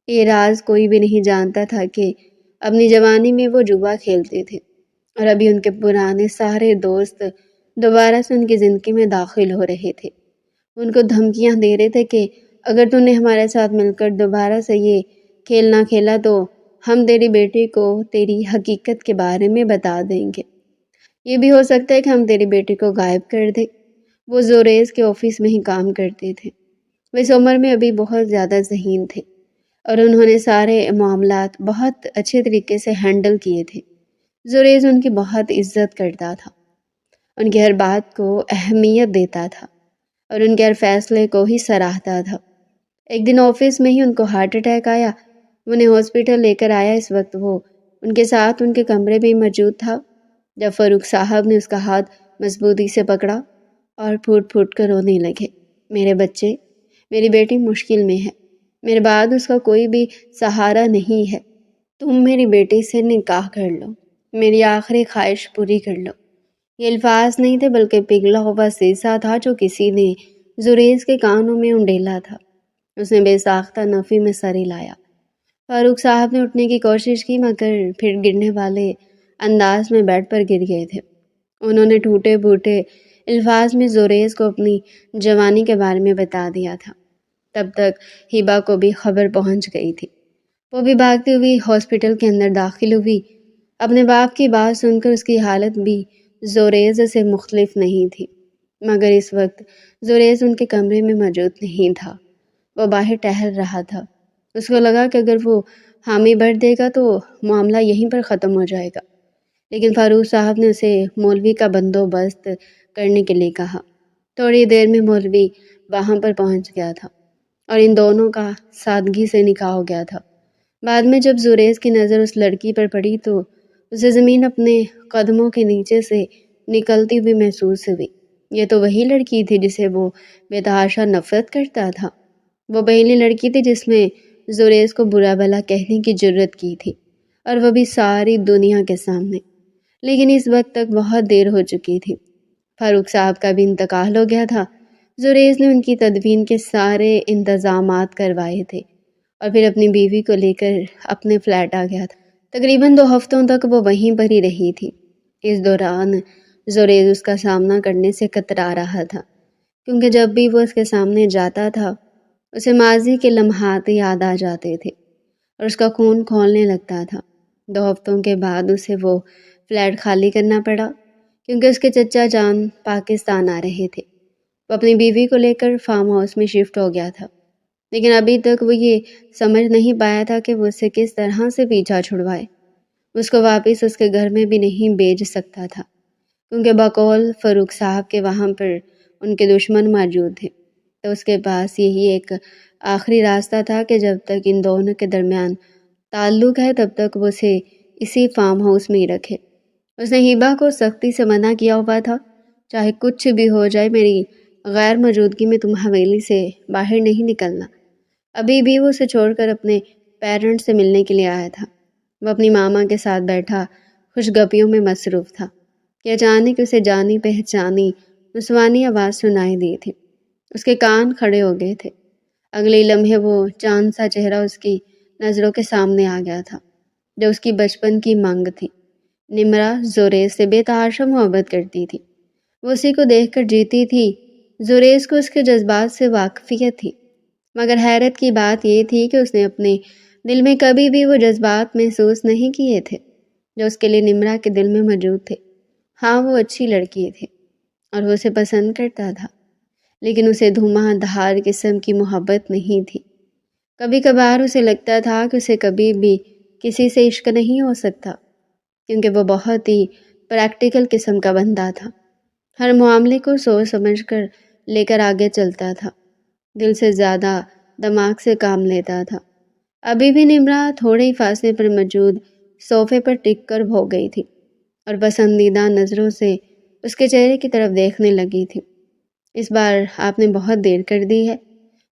یہ راز کوئی بھی نہیں جانتا تھا کہ اپنی جوانی میں وہ جوا کھیلتے تھے اور ابھی ان کے پرانے سارے دوست دوبارہ سے ان کی زندگی میں داخل ہو رہے تھے۔ ان کو دھمکیاں دے رہے تھے کہ اگر تم نے ہمارے ساتھ مل کر دوبارہ سے یہ کھیل نہ کھیلا تو ہم تیری بیٹی کو تیری حقیقت کے بارے میں بتا دیں گے۔ یہ بھی ہو سکتا ہے کہ ہم تیری بیٹی کو غائب کر دیں۔ وہ زوریز کے آفس میں ہی کام کرتے تھے، وہ اس عمر میں ابھی بہت زیادہ ذہین تھے اور انہوں نے سارے معاملات بہت اچھے طریقے سے ہینڈل کیے تھے۔ زوریز ان کی بہت عزت کرتا تھا، ان کی ہر بات کو اہمیت دیتا تھا اور ان کے ہر فیصلے کو ہی سراہتا تھا۔ ایک دن آفس میں ہی ان کو ہارٹ اٹیک آیا، انہیں ہاسپٹل لے کر آیا۔ اس وقت وہ ان کے ساتھ ان کے کمرے میں موجود تھا جب فاروق صاحب نے اس کا ہاتھ مضبوطی سے پکڑا اور پھوٹ پھوٹ کر رونے لگے۔ میرے بچے، میری بیٹی مشکل میں ہے، میرے بعد اس کا کوئی بھی سہارا نہیں ہے، تم میری بیٹی سے نکاح کر لو، میری آخری خواہش پوری کر لو۔ یہ الفاظ نہیں تھے بلکہ پگھلا ہوا سیسا تھا جو کسی نے زوریز کے کانوں میں انڈیلا تھا۔ اس نے بے ساختہ نفی میں سر ہلایا۔ فاروق صاحب نے اٹھنے کی کوشش کی مگر پھر گرنے والے انداز میں بیڈ پر گر گئے تھے۔ انہوں نے ٹوٹے پھوٹے الفاظ میں زوریز کو اپنی جوانی کے بارے میں بتا دیا تھا۔ تب تک ہیبا کو بھی خبر پہنچ گئی تھی، وہ بھی بھاگتی ہوئی ہاسپٹل کے اندر داخل ہوئی۔ اپنے باپ کی بات سن کر اس کی حالت بھی زوریز سے مختلف نہیں تھی، مگر اس وقت زوریز ان کے کمرے میں موجود نہیں تھا، وہ باہر ٹہل رہا تھا۔ اس کو لگا کہ اگر وہ حامی بھر دے گا تو معاملہ یہیں پر ختم ہو جائے گا، لیکن فاروق صاحب نے اسے مولوی کا بندوبست کرنے کے لیے کہا۔ تھوڑی دیر میں مولوی وہاں پر پہنچ گیا تھا اور ان دونوں کا سادگی سے نکاح ہو گیا تھا۔ بعد میں جب زوریز کی نظر اس لڑکی پر پڑی تو اسے زمین اپنے قدموں کے نیچے سے نکلتی ہوئی محسوس ہوئی۔ یہ تو وہی لڑکی تھی جسے وہ بے تحاشا نفرت کرتا تھا، وہ پہلی لڑکی تھی جس میں زوریز کو برا بھلا کہنے کی جرت کی تھی، اور وہ بھی ساری دنیا کے سامنے۔ لیکن اس وقت تک بہت دیر ہو چکی تھی، فاروق صاحب کا بھی انتقال ہو گیا تھا۔ زوریز نے ان کی تدفین کے سارے انتظامات کروائے تھے اور پھر اپنی بیوی کو لے کر اپنے فلیٹ آ گیا تھا۔ تقریباً 2 ہفتوں تک وہ وہیں پر ہی رہی تھی۔ اس دوران زوریز اس کا سامنا کرنے سے کترا رہا تھا، کیونکہ جب بھی وہ اس کے سامنے جاتا تھا اسے ماضی کے لمحات یاد آ جاتے تھے اور اس کا خون کھولنے لگتا تھا۔ 2 ہفتوں کے بعد اسے وہ فلیٹ خالی کرنا پڑا کیونکہ اس کے چچا جان پاکستان آ رہے تھے۔ وہ اپنی بیوی کو لے کر فارم ہاؤس میں شفٹ ہو گیا تھا، لیکن ابھی تک وہ یہ سمجھ نہیں پایا تھا کہ وہ اسے کس طرح سے پیچھا چھڑوائے۔ اس کو واپس اس کے گھر میں بھی نہیں بھیج سکتا تھا کیونکہ بقول فاروق صاحب کے وہاں پر ان کے دشمن موجود تھے، تو اس کے پاس یہی ایک آخری راستہ تھا کہ جب تک ان دونوں کے درمیان تعلق ہے تب تک وہ اسے اسی فارم ہاؤس میں ہی رکھے۔ اس نے ہیبا کو سختی سے منع کیا ہوا تھا، چاہے کچھ بھی ہو جائے میری غیر موجودگی میں تم حویلی سے باہر نہیں نکلنا۔ ابھی بھی وہ اسے چھوڑ کر اپنے پیرنٹس سے ملنے کے لیے آیا تھا۔ وہ اپنی ماما کے ساتھ بیٹھا خوش گپیوں میں مصروف تھا کہ اچانک اسے جانی پہچانی نسوانی آواز سنائی دی تھی۔ اس کے کان کھڑے ہو گئے تھے۔ اگلے لمحے وہ چاند سا چہرہ اس کی نظروں کے سامنے آ گیا تھا جو اس کی بچپن کی مانگ تھی۔ نمرہ زوریز سے بے تحاشا محبت کرتی تھی، وہ اسی کو دیکھ کر جیتی تھی۔ زوریز کو اس کے جذبات سے واقفیت تھی، مگر حیرت کی بات یہ تھی کہ اس نے اپنے دل میں کبھی بھی وہ جذبات محسوس نہیں کیے تھے جو اس کے لیے نمرا کے دل میں موجود تھے۔ ہاں، وہ اچھی لڑکی تھی اور وہ اسے پسند کرتا تھا، لیکن اسے دھواں دھار قسم کی محبت نہیں تھی۔ کبھی کبھار اسے لگتا تھا کہ اسے کبھی بھی کسی سے عشق نہیں ہو سکتا، کیونکہ وہ بہت ہی پریکٹیکل قسم کا بندہ تھا۔ ہر معاملے کو سوچ سمجھ کر لے کر آگے چلتا تھا، دل سے زیادہ دماغ سے کام لیتا تھا۔ ابھی بھی نمرا تھوڑے ہی فاصلے پر موجود صوفے پر ٹک کر بھو گئی تھی اور پسندیدہ نظروں سے اس کے چہرے کی طرف دیکھنے لگی تھی۔ اس بار آپ نے بہت دیر کر دی ہے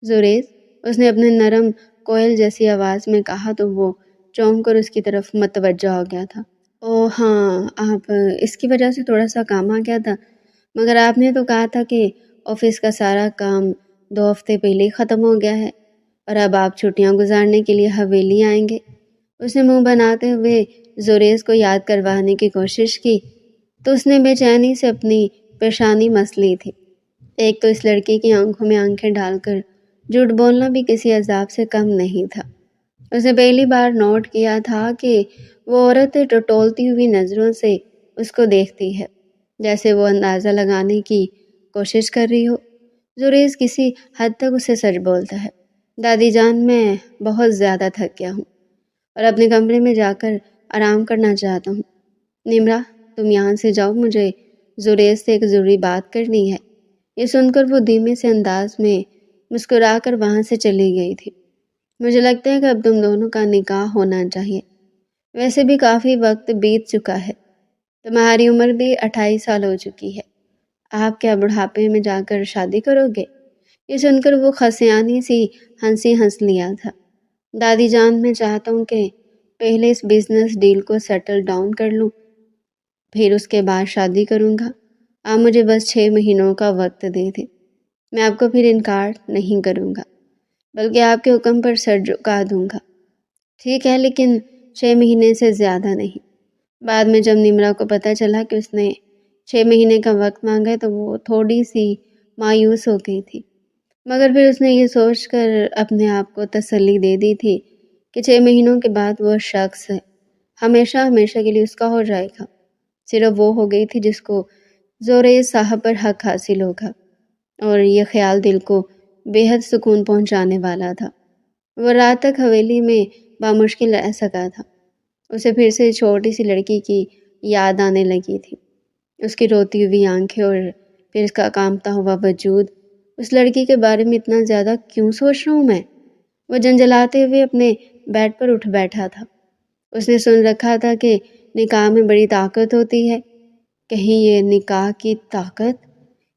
زریز، اس نے اپنے نرم کوئل جیسی آواز میں کہا تو وہ چونک کر اس کی طرف متوجہ ہو گیا تھا۔ او ہاں، آپ اس کی وجہ سے تھوڑا سا کام آ گیا تھا، مگر آپ نے تو کہا تھا کہ آفس کا سارا کام 2 ہفتے پہلے ہی ختم ہو گیا ہے اور اب آپ چھٹیاں گزارنے کے لیے حویلی آئیں گے۔ اس نے منہ بناتے ہوئے زریز کو یاد کروانے کی کوشش کی تو اس نے بے چینی سے اپنی پیشانی مس لی تھی۔ ایک تو اس لڑکی کی آنکھوں میں آنکھیں ڈال کر جھوٹ بولنا بھی کسی عذاب سے کم نہیں تھا۔ اس نے پہلی بار نوٹ کیا تھا کہ وہ عورت ٹٹولتی ہوئی نظروں سے اس کو دیکھتی ہے، جیسے وہ اندازہ لگانے کی کوشش کر رہی ہو۔ زریز کسی حد تک اسے سچ بولتا ہے۔ دادی جان، میں بہت زیادہ تھک گیا ہوں اور اپنے کمرے میں جا کر آرام کرنا چاہتا ہوں۔ نمرا، تم یہاں سے جاؤ، مجھے زریز سے ایک ضروری بات کرنی ہے۔ یہ سن کر وہ دھیمے سے انداز میں مسکرا کر وہاں سے چلی گئی تھی۔ مجھے لگتا ہے کہ اب تم دونوں کا نکاح ہونا چاہیے، ویسے بھی کافی وقت بیت چکا ہے، تمہاری عمر بھی 28 سال ہو چکی ہے، آپ کیا بڑھاپے میں جا کر شادی کرو گے؟ یہ سن کر وہ خسیانی سی ہنسی ہنس لیا تھا۔ دادی جان، میں چاہتا ہوں کہ پہلے اس بزنس ڈیل کو سیٹل ڈاؤن کر لوں، پھر اس کے بعد شادی کروں گا۔ آپ مجھے بس 6 مہینوں کا وقت دے دیں، میں آپ کو پھر انکار نہیں کروں گا، بلکہ آپ کے حکم پر سر جھکا دوں گا۔ ٹھیک ہے، لیکن 6 مہینے سے زیادہ نہیں۔ بعد میں جب نمرا کو پتہ چلا کہ اس نے 6 مہینے کا وقت مانگا ہے تو وہ تھوڑی سی مایوس ہو گئی تھی، مگر پھر اس نے یہ سوچ کر اپنے آپ کو تسلی دے دی تھی کہ 6 مہینوں کے بعد وہ شخص ہمیشہ ہمیشہ کے لیے اس کا ہو جائے گا۔ صرف وہ ہو گئی تھی جس کو زریز صاحب پر حق حاصل ہوگا، اور یہ خیال دل کو بے حد سکون پہنچانے والا تھا۔ وہ رات تک حویلی میں بامشکل رہ سکا تھا۔ اسے پھر سے چھوٹی سی لڑکی کی یاد آنے لگی تھی، اس کی روتی ہوئی آنکھیں اور پھر اس کا کانپتا ہوا وجود۔ اس لڑکی کے بارے میں اتنا زیادہ کیوں سوچ رہا ہوں میں؟ وہ جنجلاتے ہوئے اپنے بیڈ پر اٹھ بیٹھا تھا۔ اس نے سن رکھا تھا کہ نکاح میں بڑی طاقت ہوتی ہے، کہیں یہ نکاح کی طاقت؟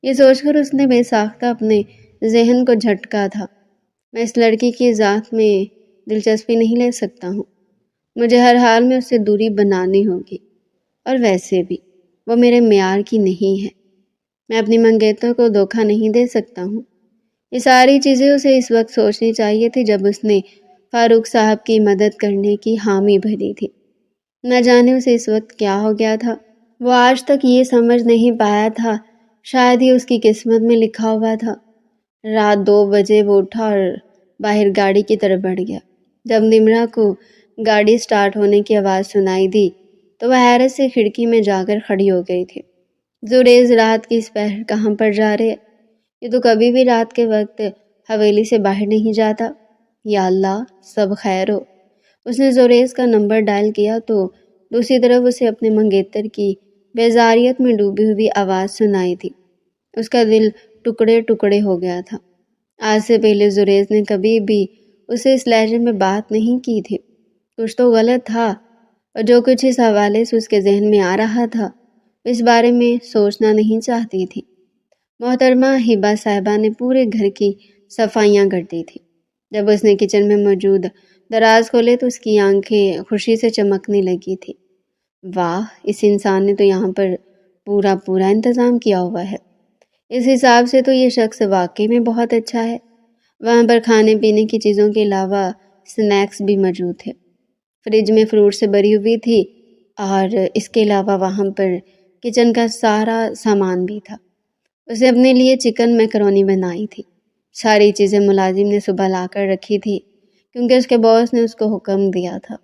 یہ سوچ کر اس نے بے ساختہ اپنے ذہن کو جھٹکا تھا۔ میں اس لڑکی کی ذات میں دلچسپی نہیں لے سکتا ہوں، مجھے ہر حال میں اس سے دوری بنانی ہوگی، اور ویسے بھی وہ میرے معیار کی نہیں ہے، میں اپنی منگیتر کو دھوکہ نہیں دے سکتا ہوں۔ یہ ساری چیزیں اسے اس وقت سوچنی چاہیے تھی جب اس نے فاروق صاحب کی مدد کرنے کی حامی بھری تھی۔ نہ جانے اسے اس وقت کیا ہو گیا تھا، وہ آج تک یہ سمجھ نہیں پایا تھا، شاید ہی اس کی قسمت میں لکھا ہوا تھا۔ رات 2 بجے وہ اٹھا اور باہر گاڑی کی طرف بڑھ گیا۔ جب نمرا کو گاڑی سٹارٹ ہونے کی آواز سنائی دی تو وہ حیرت سے کھڑکی میں جا کر کھڑی ہو گئی تھی۔ زریز، رات کی اس پہر کہاں پر جا رہے؟ یہ تو کبھی بھی رات کے وقت حویلی سے باہر نہیں جاتا۔ یا اللہ، سب خیر ہو۔ اس نے زریز کا نمبر ڈائل کیا تو دوسری طرف اسے اپنے منگیتر کی بیزاریت میں ڈوبی ہوئی آواز سنائی تھی۔ اس کا دل ٹکڑے ٹکڑے ہو گیا تھا۔ آج سے پہلے زریز نے کبھی بھی اسے اس لہجے میں بات نہیں کی تھی۔ کچھ تو غلط تھا، اور جو کچھ اس حوالے سے اس کے ذہن میں آ رہا تھا اس بارے میں سوچنا نہیں چاہتی تھی۔ محترمہ ہبہ صاحبہ نے پورے گھر کی صفائیاں کر دی تھی۔ جب اس نے کچن میں موجود دراز کھولے تو اس کی آنکھیں خوشی سے چمکنے لگی تھی۔ واہ، اس انسان نے تو یہاں پر پورا انتظام کیا ہوا ہے۔ اس حساب سے تو یہ شخص واقعی میں بہت اچھا ہے۔ وہاں پر کھانے پینے کی چیزوں کے علاوہ سنیکس بھی موجود تھے، فریج میں فروٹ سے بھری ہوئی تھی، اور اس کے علاوہ وہاں پر کچن کا سارا سامان بھی تھا۔ اسے اپنے لیے چکن میکرونی بنائی تھی، ساری چیزیں ملازم نے صبح لا کر رکھی تھی کیونکہ اس کے باس نے اس کو حکم دیا تھا۔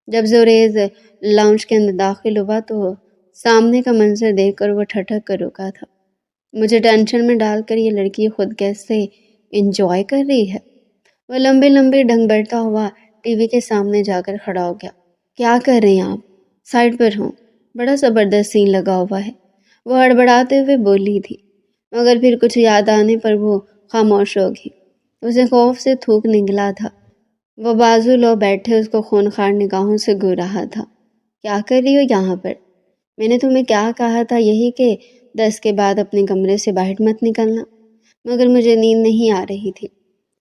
جب زوریز لاؤنج کے اندر داخل ہوا تو سامنے کا منظر دیکھ کر وہ ٹھٹک کر رکا تھا۔ مجھے ٹینشن میں ڈال کر یہ لڑکی خود کیسے انجوائے کر رہی ہے۔ وہ لمبے لمبے ڈنگ بیٹھتا ہوا ٹی وی کے سامنے جا کر کھڑا ہو گیا۔ کیا کر رہے ہیں آپ؟ سائڈ پر ہوں، بڑا زبردست سین لگا ہوا ہے، وہ ہڑبڑاتے ہوئے بولی تھی، مگر پھر کچھ یاد آنے پر وہ خاموش ہو گئی۔ اسے خوف سے تھوک نکلا تھا۔ وہ بازو لو بیٹھے اس کو خونخوار نگاہوں سے گھور رہا تھا۔ کیا کر رہی ہو یہاں پر؟ میں نے تمہیں کیا کہا تھا، یہی کہ 10 کے بعد اپنے کمرے سے باہر مت نکلنا، مگر مجھے نیند نہیں آ رہی تھی۔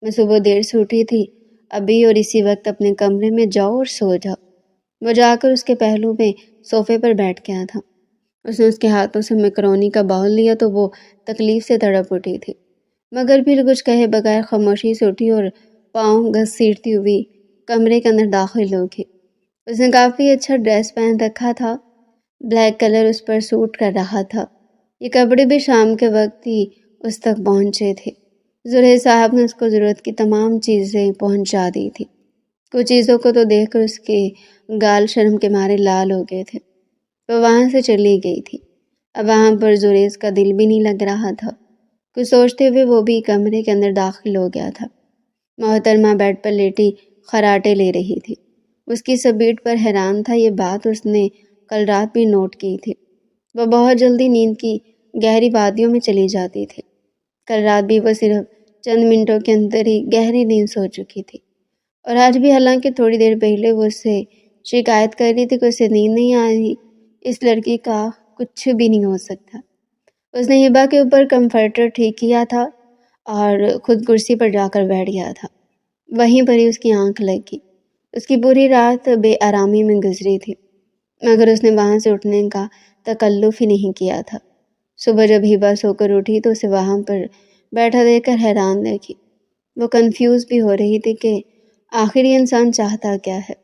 میں صبح دیر سے اٹھی تھی، ابھی اور اسی وقت اپنے کمرے میں جاؤ اور سو جاؤ۔ وہ جا کر اس کے پہلو میں صوفے پر بیٹھ گیا تھا۔ اس نے اس کے ہاتھوں سے میکرونی کا باؤل لیا تو وہ تکلیف سے تڑپ اٹھی تھی، مگر پھر کچھ کہے بغیر خاموشی سے اٹھی اور پاؤں گھسیٹتی ہوئی کمرے کے اندر داخل ہو گئی۔ اس نے کافی اچھا ڈریس پہن رکھا تھا، بلیک کلر اس پر سوٹ کر رہا تھا۔ یہ کپڑے بھی شام کے وقت ہی اس تک پہنچے تھے۔ زہیر صاحب نے اس کو ضرورت کی تمام چیزیں پہنچا دی تھی۔ کچھ چیزوں کو تو دیکھ کر اس کے گال شرم کے مارے لال ہو گئے تھے۔ وہ وہاں سے چلی گئی تھی۔ اب وہاں پر زریز کا دل بھی نہیں لگ رہا تھا۔ کچھ سوچتے ہوئے وہ بھی کمرے کے اندر داخل ہو گیا تھا۔ محترمہ بیڈ پر لیٹی خراٹے لے رہی تھی۔ اس کی سبیٹ پر حیران تھا، یہ بات اس نے کل رات بھی نوٹ کی تھی۔ وہ بہت جلدی نیند کی گہری وادیوں میں چلی جاتی تھی۔ کل رات بھی وہ صرف چند منٹوں کے اندر ہی گہری نیند سو چکی تھی، اور آج بھی حالانکہ تھوڑی دیر پہلے وہ اس سے شکایت کر رہی تھی کہ اسے نیند نہیں آ رہی، اس لڑکی کا کچھ بھی نہیں ہو سکتا۔ اس نے ہبا کے اوپر کمفرٹر ٹھیک کیا تھا اور خود کرسی پر جا کر بیٹھ گیا تھا۔ وہیں پر ہی اس کی آنکھ لگ گئی۔ اس کی پوری رات بے آرامی میں گزری تھی، مگر اس نے وہاں سے اٹھنے کا تکلف ہی نہیں کیا تھا۔ صبح جب ہبا سو کر اٹھی تو اسے وہاں پر بیٹھا دیکھ کر حیران رہی۔ وہ کنفیوز بھی ہو رہی تھی کہ آخر یہ انسان چاہتا کیا ہے۔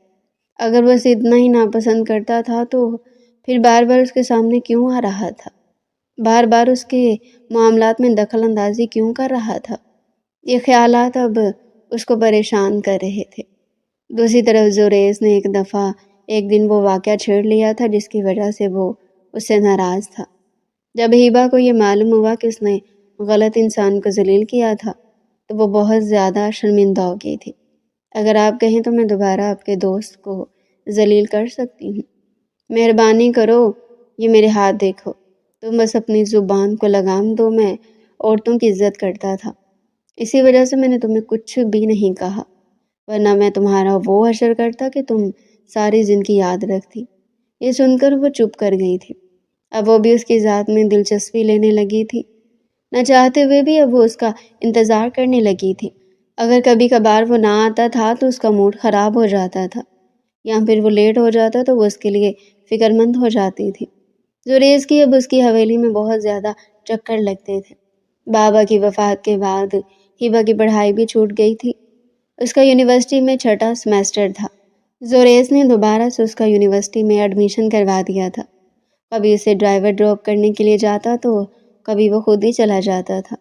اگر وہ اسے اتنا ہی ناپسند کرتا تھا تو پھر بار بار اس کے سامنے کیوں آ رہا تھا، بار بار اس کے معاملات میں دخل اندازی کیوں کر رہا تھا۔ یہ خیالات اب اس کو پریشان کر رہے تھے۔ دوسری طرف زوریز نے ایک دن وہ واقعہ چھیڑ لیا تھا جس کی وجہ سے وہ اس سے ناراض تھا۔ جب ہبا کو یہ معلوم ہوا کہ اس نے غلط انسان کو ذلیل کیا تھا تو وہ بہت زیادہ شرمندہ ہو گئی تھی۔ اگر آپ کہیں تو میں دوبارہ آپ کے دوست کو ذلیل کر سکتی ہوں۔ مہربانی کرو، یہ میرے ہاتھ دیکھو، تم بس اپنی زبان کو لگام دو۔ میں عورتوں کی عزت کرتا تھا، اسی وجہ سے میں نے تمہیں کچھ بھی نہیں کہا، ورنہ میں تمہارا وہ حشر کرتا کہ تم ساری زندگی یاد رکھتی۔ یہ سن کر وہ چپ کر گئی تھی۔ اب وہ بھی اس کی ذات میں دلچسپی لینے لگی تھی، نہ چاہتے ہوئے بھی اب وہ اس کا انتظار کرنے لگی تھی۔ اگر کبھی کبھار وہ نہ آتا تھا تو اس کا موڈ خراب ہو جاتا تھا، یا پھر وہ لیٹ ہو جاتا تو وہ اس کے لیے فکر مند ہو جاتی تھی۔ زریز کی اب اس کی حویلی میں بہت زیادہ چکر لگتے تھے۔ بابا کی وفات کے بعد ہبا کی پڑھائی بھی چھوٹ گئی تھی۔ اس کا یونیورسٹی میں 6واں سیمسٹر تھا۔ زریز نے دوبارہ سے اس کا یونیورسٹی میں ایڈمیشن کروا دیا تھا۔ کبھی اسے ڈرائیور ڈراپ کرنے کے لیے جاتا تو کبھی وہ خود ہی چلا جاتا تھا۔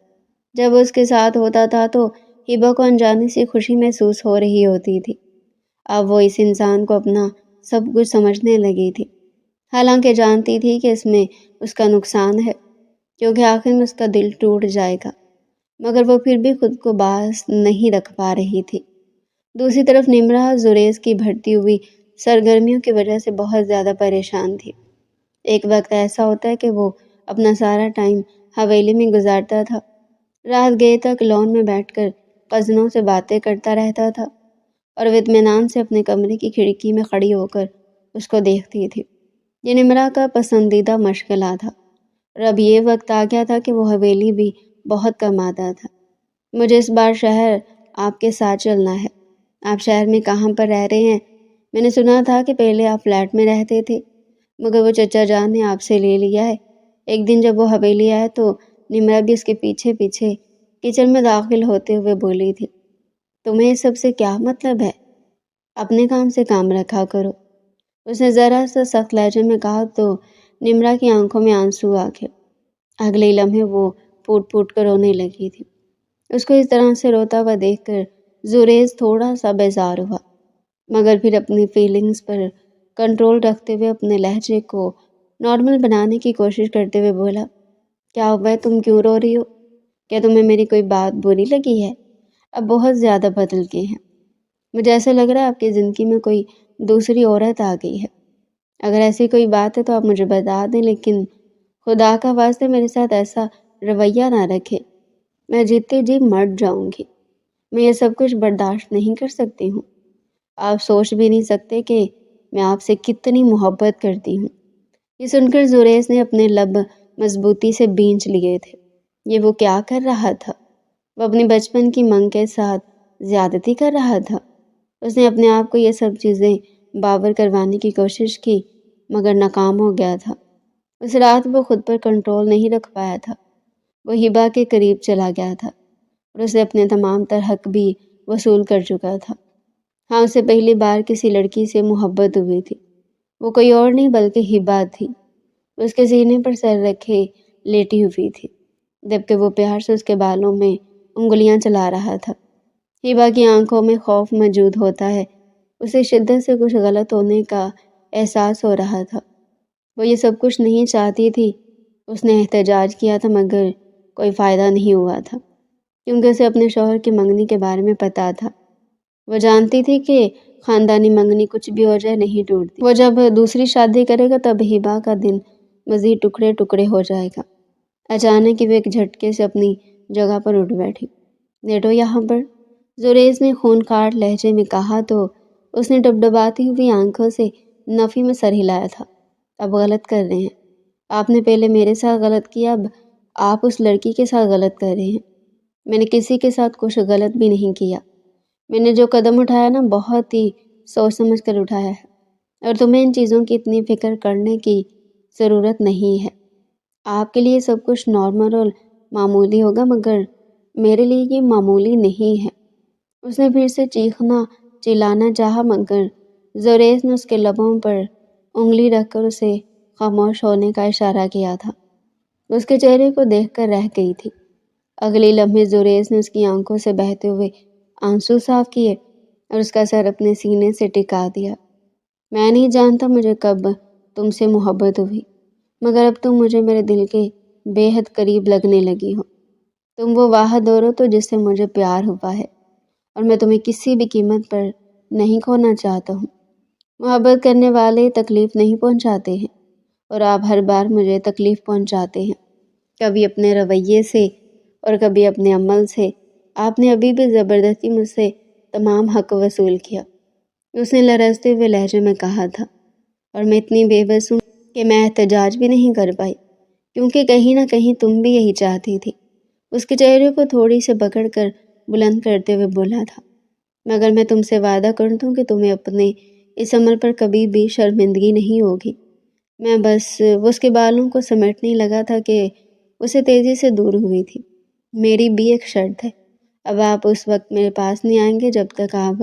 جب وہ اس کے ساتھ ہوتا تھا تو ہبا کو انجانی سی خوشی محسوس ہو رہی ہوتی تھی۔ اب وہ اس انسان کو اپنا سب کچھ سمجھنے لگی تھی، حالانکہ جانتی تھی کہ اس میں اس کا نقصان ہے، کیونکہ آخر میں اس کا دل ٹوٹ جائے گا، مگر وہ پھر بھی خود کو باز نہیں رکھ پا رہی تھی۔ دوسری طرف نمرہ زریز کی بڑھتی ہوئی سرگرمیوں کی وجہ سے بہت زیادہ پریشان تھی۔ ایک وقت ایسا ہوتا ہے کہ وہ اپنا سارا ٹائم حویلی میں گزارتا تھا، رات گئے تک لان میں بیٹھ کر کزنوں سے باتیں کرتا رہتا تھا اور وہ اطمینان سے اپنے کمرے کی کھڑکی میں کھڑی ہو کر اس کو دیکھتی تھی۔ یہ نمرہ کا پسندیدہ مشغلہ تھا، اور اب یہ وقت آ گیا تھا کہ وہ حویلی بھی بہت کم آتا تھا۔ مجھے اس بار شہر آپ کے ساتھ چلنا ہے۔ آپ شہر میں کہاں پر رہ رہے ہیں؟ میں نے سنا تھا کہ پہلے آپ فلیٹ میں رہتے تھے، مگر وہ چچا جان نے آپ سے لے لیا ہے۔ ایک دن جب وہ حویلی آیا تو نمرہ بھی اس کے پیچھے پیچھے کچن میں داخل ہوتے ہوئے بولی تھی، تمہیں اس سب سے کیا مطلب ہے؟ اپنے کام سے کام رکھا کرو۔ اس نے ذرا سا سخت لہجے میں کہا تو نمرہ کی آنکھوں میں آنسو آ گئے۔ اگلے لمحے وہ پھوٹ پھوٹ کر رونے لگی تھی۔ اس کو اس طرح سے روتا ہوا دیکھ کر زریز تھوڑا سا بیزار ہوا، مگر پھر اپنی فیلنگز پر کنٹرول رکھتے ہوئے اپنے لہجے کو نارمل بنانے کی کوشش کرتے ہوئے بولا، کیا ہوا ہے، تم کیوں رو رہی ہو؟ کیا تمہیں میری کوئی بات بری لگی ہے؟ اب بہت زیادہ بدل گئے ہیں، مجھے ایسا لگ رہا ہے آپ کی زندگی میں کوئی دوسری عورت آ گئی ہے۔ اگر ایسی کوئی بات ہے تو آپ مجھے بتا دیں، لیکن خدا کا واسطے میرے ساتھ ایسا رویہ نہ رکھے، میں جیتے جی مر جاؤں گی، میں یہ سب کچھ برداشت نہیں کر سکتی ہوں۔ آپ سوچ بھی نہیں سکتے کہ میں آپ سے کتنی محبت کرتی ہوں۔ یہ سن کر زریز نے اپنے لب مضبوطی سے بینچ لیے تھے۔ یہ وہ کیا کر رہا تھا؟ وہ اپنی بچپن کی منگ کے ساتھ زیادتی کر رہا تھا۔ اس نے اپنے آپ کو یہ سب چیزیں باور کروانے کی کوشش کی، مگر ناکام ہو گیا تھا۔ اس رات وہ خود پر کنٹرول نہیں رکھ پایا تھا۔ وہ ہبا کے قریب چلا گیا تھا اور اسے اپنے تمام تر حق بھی وصول کر چکا تھا۔ ہاں، اسے پہلی بار کسی لڑکی سے محبت ہوئی تھی۔ وہ کوئی اور نہیں بلکہ ہبا تھی۔ اس کے سینے پر سر رکھے لیٹی ہوئی تھی، جبکہ وہ پیار سے اس کے بالوں میں انگلیاں چلا رہا تھا۔ ہبا کی آنکھوں میں خوف موجود ہوتا ہے۔ اسے شدت سے کچھ غلط ہونے کا احساس ہو رہا تھا۔ وہ یہ سب کچھ نہیں چاہتی تھی۔ اس نے احتجاج کیا تھا مگر کوئی فائدہ نہیں ہوا تھا، کیونکہ اسے اپنے شوہر کی منگنی کے بارے میں پتہ تھا۔ وہ جانتی تھی کہ خاندانی منگنی کچھ بھی ہو جائے نہیں ٹوٹتی۔ وہ جب دوسری شادی کرے گا تب ہبا کا دن مزید ٹکڑے ٹکڑے ہو جائے گا۔ اچانک وہ ایک جھٹکے سے اپنی جگہ پر اٹھ بیٹھی۔ لیٹو یہاں پر، زریز نے خونخوار لہجے میں کہا تو اس نے ڈبڈباتی ہوئی آنکھوں سے نفی میں سر ہلایا تھا۔ اب غلط کر رہے ہیں آپ، نے پہلے میرے ساتھ غلط کیا، اب آپ اس لڑکی کے ساتھ غلط کر رہے ہیں۔ میں نے کسی کے ساتھ کچھ غلط بھی نہیں کیا۔ میں نے جو قدم اٹھایا نا، بہت ہی سوچ سمجھ کر اٹھایا ہے، اور تمہیں ان چیزوں کی اتنی فکر کرنے کی ضرورت نہیں ہے۔ آپ کے لیے سب کچھ نارمل اور معمولی ہوگا، مگر میرے لیے یہ معمولی نہیں ہے۔ اس نے پھر سے چیخنا چلانا چاہا، مگر زریز نے اس کے لبوں پر انگلی رکھ کر اسے خاموش ہونے کا اشارہ کیا تھا۔ اس کے چہرے کو دیکھ کر رہ گئی تھی۔ اگلی لمحے زریز نے اس کی آنکھوں سے بہتے ہوئے آنسو صاف کیے اور اس کا سر اپنے سینے سے ٹکا دیا۔ میں نہیں جانتا مجھے کب تم سے محبت ہوئی، مگر اب تم مجھے میرے دل کے بے حد قریب لگنے لگی ہو۔ تم وہ واحد عورت ہو جس سے مجھے پیار ہوا ہے، اور میں تمہیں کسی بھی قیمت پر نہیں کھونا چاہتا ہوں۔ محبت کرنے والے تکلیف نہیں پہنچاتے ہیں، اور آپ ہر بار مجھے تکلیف پہنچاتے ہیں، کبھی اپنے رویے سے اور کبھی اپنے عمل سے۔ آپ نے ابھی بھی زبردستی مجھ سے تمام حق وصول کیا، اس نے لرزتے ہوئے لہجے میں کہا تھا، اور میں اتنی بے بس ہوں کہ میں احتجاج بھی نہیں کر پائی، کیونکہ کہیں نہ کہیں تم بھی یہی چاہتی تھی۔ اس کے چہرے کو تھوڑی سے پکڑ کر بلند کرتے ہوئے بولا تھا، مگر میں تم سے وعدہ کرتا ہوں کہ تمہیں اپنے اس عمل پر کبھی بھی شرمندگی نہیں ہوگی۔ میں بس وہ اس کے بالوں کو سمیٹنے لگا تھا کہ اسے تیزی سے دور ہوئی تھی۔ میری بھی ایک شرط ہے، اب آپ اس وقت میرے پاس نہیں آئیں گے جب تک آپ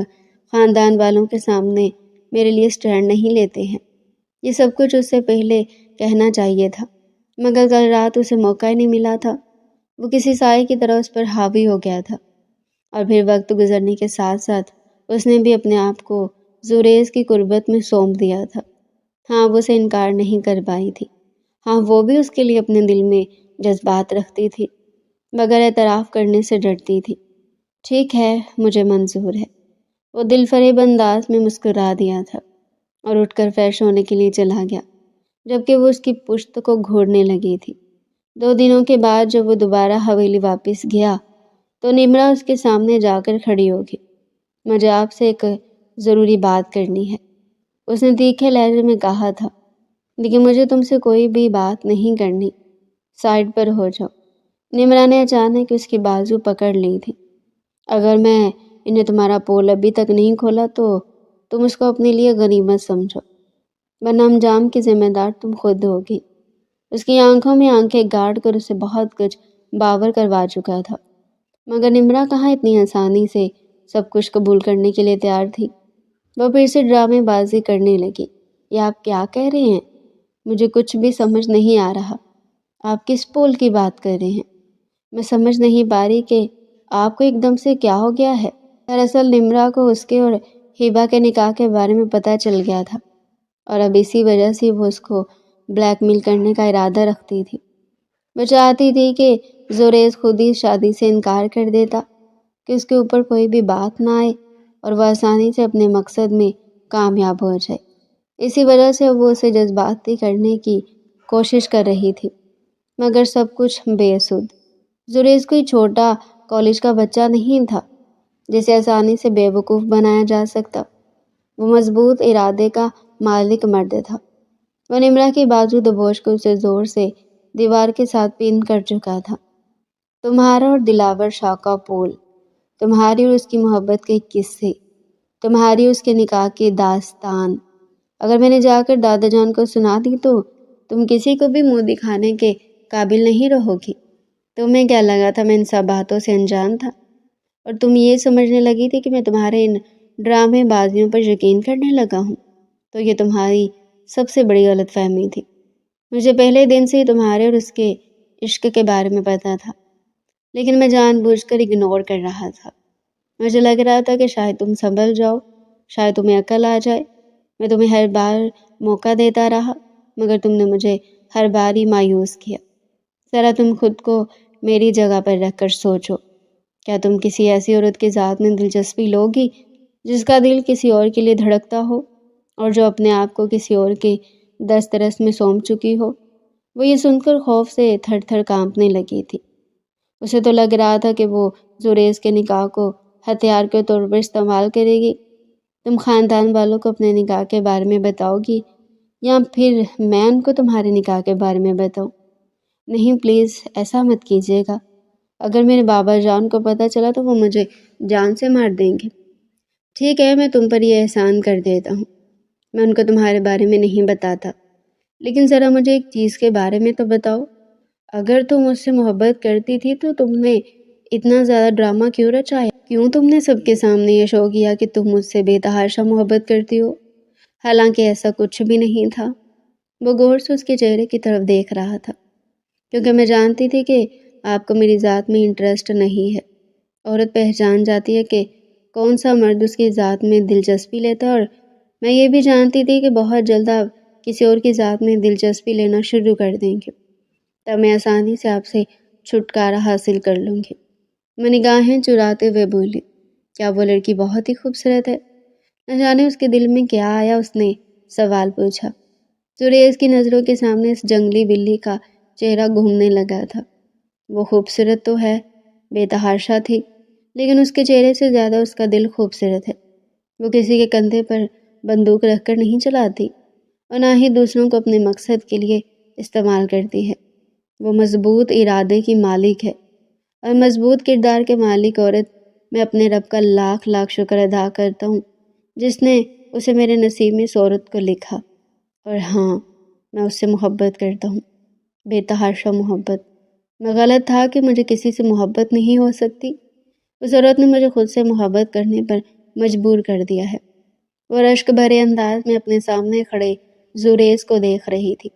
خاندان والوں کے سامنے میرے لیے سٹینڈ نہیں لیتے ہیں۔ یہ سب کچھ اس سے پہلے کہنا چاہیے تھا، مگر کل رات اسے موقع ہی نہیں ملا تھا۔ وہ کسی سائے کی طرح اس پر حاوی ہو گیا تھا، اور پھر وقت گزرنے کے ساتھ ساتھ اس نے بھی اپنے آپ کو زریز کی قربت میں سونپ دیا تھا۔ ہاں، وہ اسے انکار نہیں کر پائی تھی۔ ہاں، وہ بھی اس کے لیے اپنے دل میں جذبات رکھتی تھی، مگر اعتراف کرنے سے ڈرتی تھی۔ ٹھیک ہے، مجھے منظور ہے، وہ دل فریب انداز میں مسکرا دیا تھا اور اٹھ کر فریش ہونے کے لیے چلا گیا، جبکہ وہ اس کی پشت کو گھوڑنے لگی تھی۔ 2 دنوں کے بعد جب وہ دوبارہ حویلی واپس گیا تو نمرا اس کے سامنے جا کر کھڑی ہو گئی۔ مجھے آپ سے ایک ضروری بات کرنی ہے، اس نے تیکھے لہجے میں کہا تھا، لیکن مجھے تم سے کوئی بھی بات نہیں کرنی، سائڈ پر ہو جاؤ۔ نمرا نے اچانک اس کی بازو پکڑ لی تھی۔ اگر میں انہیں تمہارا پول ابھی تک نہیں کھولا تو تم اس کو اپنے لیے غنیمت سمجھو، ورنہ انجام کی ذمہ دار تم خود ہوگی۔ اس کی آنکھوں میں آنکھیں گاڑ کر اسے بہت کچھ باور کروا چکا تھا، مگر نمرا کہاں اتنی آسانی سے سب کچھ قبول کرنے کے لیے تیار تھی۔ وہ پھر سے ڈرامے بازی کرنے لگی۔ یہ آپ کیا کہہ رہے ہیں؟ مجھے کچھ بھی سمجھ نہیں آ رہا۔ آپ کس پول کی بات کر رہے ہیں؟ میں سمجھ نہیں پا رہی کہ آپ کو ایک دم سے کیا ہو گیا ہے؟ دراصل نمرا کو اس کے اور ہبا کے نکاح کے بارے میں پتہ چل گیا تھا اور اب اسی وجہ سے وہ اس کو بلیک میل کرنے کا ارادہ رکھتی تھی۔ وہ چاہتی تھی کہ زریز خود ہی شادی سے انکار کر دیتا کہ اس کے اوپر کوئی بھی بات نہ آئے اور وہ آسانی سے اپنے مقصد میں کامیاب ہو جائے۔ اسی وجہ سے وہ اسے جذباتی کرنے کی کوشش کر رہی تھی، مگر سب کچھ بے سود۔ زریز کوئی چھوٹا کالج کا بچہ نہیں تھا جسے آسانی سے بے وقوف بنایا جا سکتا۔ وہ مضبوط ارادے کا مالک مرد تھا۔ وہ نمرا کی بازو دبوچ کر اسے زور سے دیوار کے ساتھ پن کر چکا تھا۔ تمہارا اور دلاور شاہ کا پول، تمہاری اور اس کی محبت کے قصے، تمہاری اس کے نکاح کی داستان اگر میں نے جا کر دادا جان کو سنا دی تو تم کسی کو بھی منہ دکھانے کے قابل نہیں رہو گی۔ تمہیں کیا لگا تھا میں ان سب باتوں سے انجان تھا اور تم یہ سمجھنے لگی تھی کہ میں تمہارے ان ڈرامے بازیوں پر یقین کرنے لگا ہوں؟ تو یہ تمہاری سب سے بڑی غلط فہمی تھی۔ مجھے پہلے دن سے ہی تمہارے اور اس کے عشق کے بارے میں پتا تھا، لیکن میں جان بوجھ کر اگنور کر رہا تھا۔ مجھے لگ رہا تھا کہ شاید تم سنبھل جاؤ، شاید تمہیں عقل آ جائے۔ میں تمہیں ہر بار موقع دیتا رہا، مگر تم نے مجھے ہر بار ہی مایوس کیا۔ ذرا تم خود کو میری جگہ پر رکھ کر سوچو، کیا تم کسی ایسی عورت کی ذات میں دلچسپی لوگی جس کا دل کسی اور کے لیے دھڑکتا ہو اور جو اپنے آپ کو کسی اور کے دسترس میں سونپ چکی ہو؟ وہ یہ سن کر خوف سے تھر تھر کانپنے لگی تھی۔ اسے تو لگ رہا تھا کہ وہ زریز کے نکاح کو ہتھیار کے طور پر استعمال کرے گی۔ تم خاندان والوں کو اپنے نکاح کے بارے میں بتاؤ گی یا پھر میں ان کو تمہارے نکاح کے بارے میں بتاؤں؟ نہیں پلیز ایسا مت کیجیے گا۔ اگر میرے بابا جان کو پتہ چلا تو وہ مجھے جان سے مار دیں گے۔ ٹھیک ہے، میں تم پر یہ احسان کر دیتا ہوں، میں ان کو تمہارے بارے میں نہیں بتاتا، لیکن ذرا مجھے ایک چیز کے بارے میں تو بتاؤ۔ اگر تم مجھ سے محبت کرتی تھی تو تم نے اتنا زیادہ ڈرامہ کیوں رچایا؟ کیوں تم نے سب کے سامنے یہ شو کیا کہ تم مجھ سے بے تحاشا محبت کرتی ہو، حالانکہ ایسا کچھ بھی نہیں تھا؟ وہ غور سے اس کے چہرے کی طرف دیکھ رہا تھا، کیونکہ میں جانتی تھی کہ آپ کو میری ذات میں انٹرسٹ نہیں ہے۔ عورت پہچان جاتی ہے کہ کون سا مرد اس کی ذات میں دلچسپی لیتا ہے، اور میں یہ بھی جانتی تھی کہ بہت جلد آپ کسی اور کی ذات میں دلچسپی لینا شروع کر دیں گے، تب میں آسانی سے آپ سے چھٹکارا حاصل کر لوں گی۔ میں نگاہیں چراتے ہوئے بولی، کیا وہ لڑکی بہت ہی خوبصورت ہے؟ نہ جانے اس کے دل میں کیا آیا، اس نے سوال پوچھا۔ زریز کی نظروں کے سامنے اس جنگلی بلی کا چہرہ گھومنے لگا تھا۔ وہ خوبصورت تو ہے، بے تحاشا تھی، لیکن اس کے چہرے سے زیادہ اس کا دل خوبصورت ہے۔ وہ کسی کے کندھے پر بندوق رکھ کر نہیں چلاتی اور نہ ہی دوسروں کو اپنے مقصد کے لیے استعمال کرتی ہے۔ وہ مضبوط ارادے کی مالک ہے، اور مضبوط کردار کے مالک عورت میں اپنے رب کا لاکھ لاکھ شکر ادا کرتا ہوں جس نے اسے میرے نصیب میں اس عورت کو لکھا۔ اور ہاں، میں اس سے محبت کرتا ہوں، بے تحاشا محبت۔ میں غلط تھا کہ مجھے کسی سے محبت نہیں ہو سکتی۔ اس عورت نے مجھے خود سے محبت کرنے پر مجبور کر دیا ہے۔ وہ رشک بھرے انداز میں اپنے سامنے کھڑے زریز کو دیکھ رہی تھی،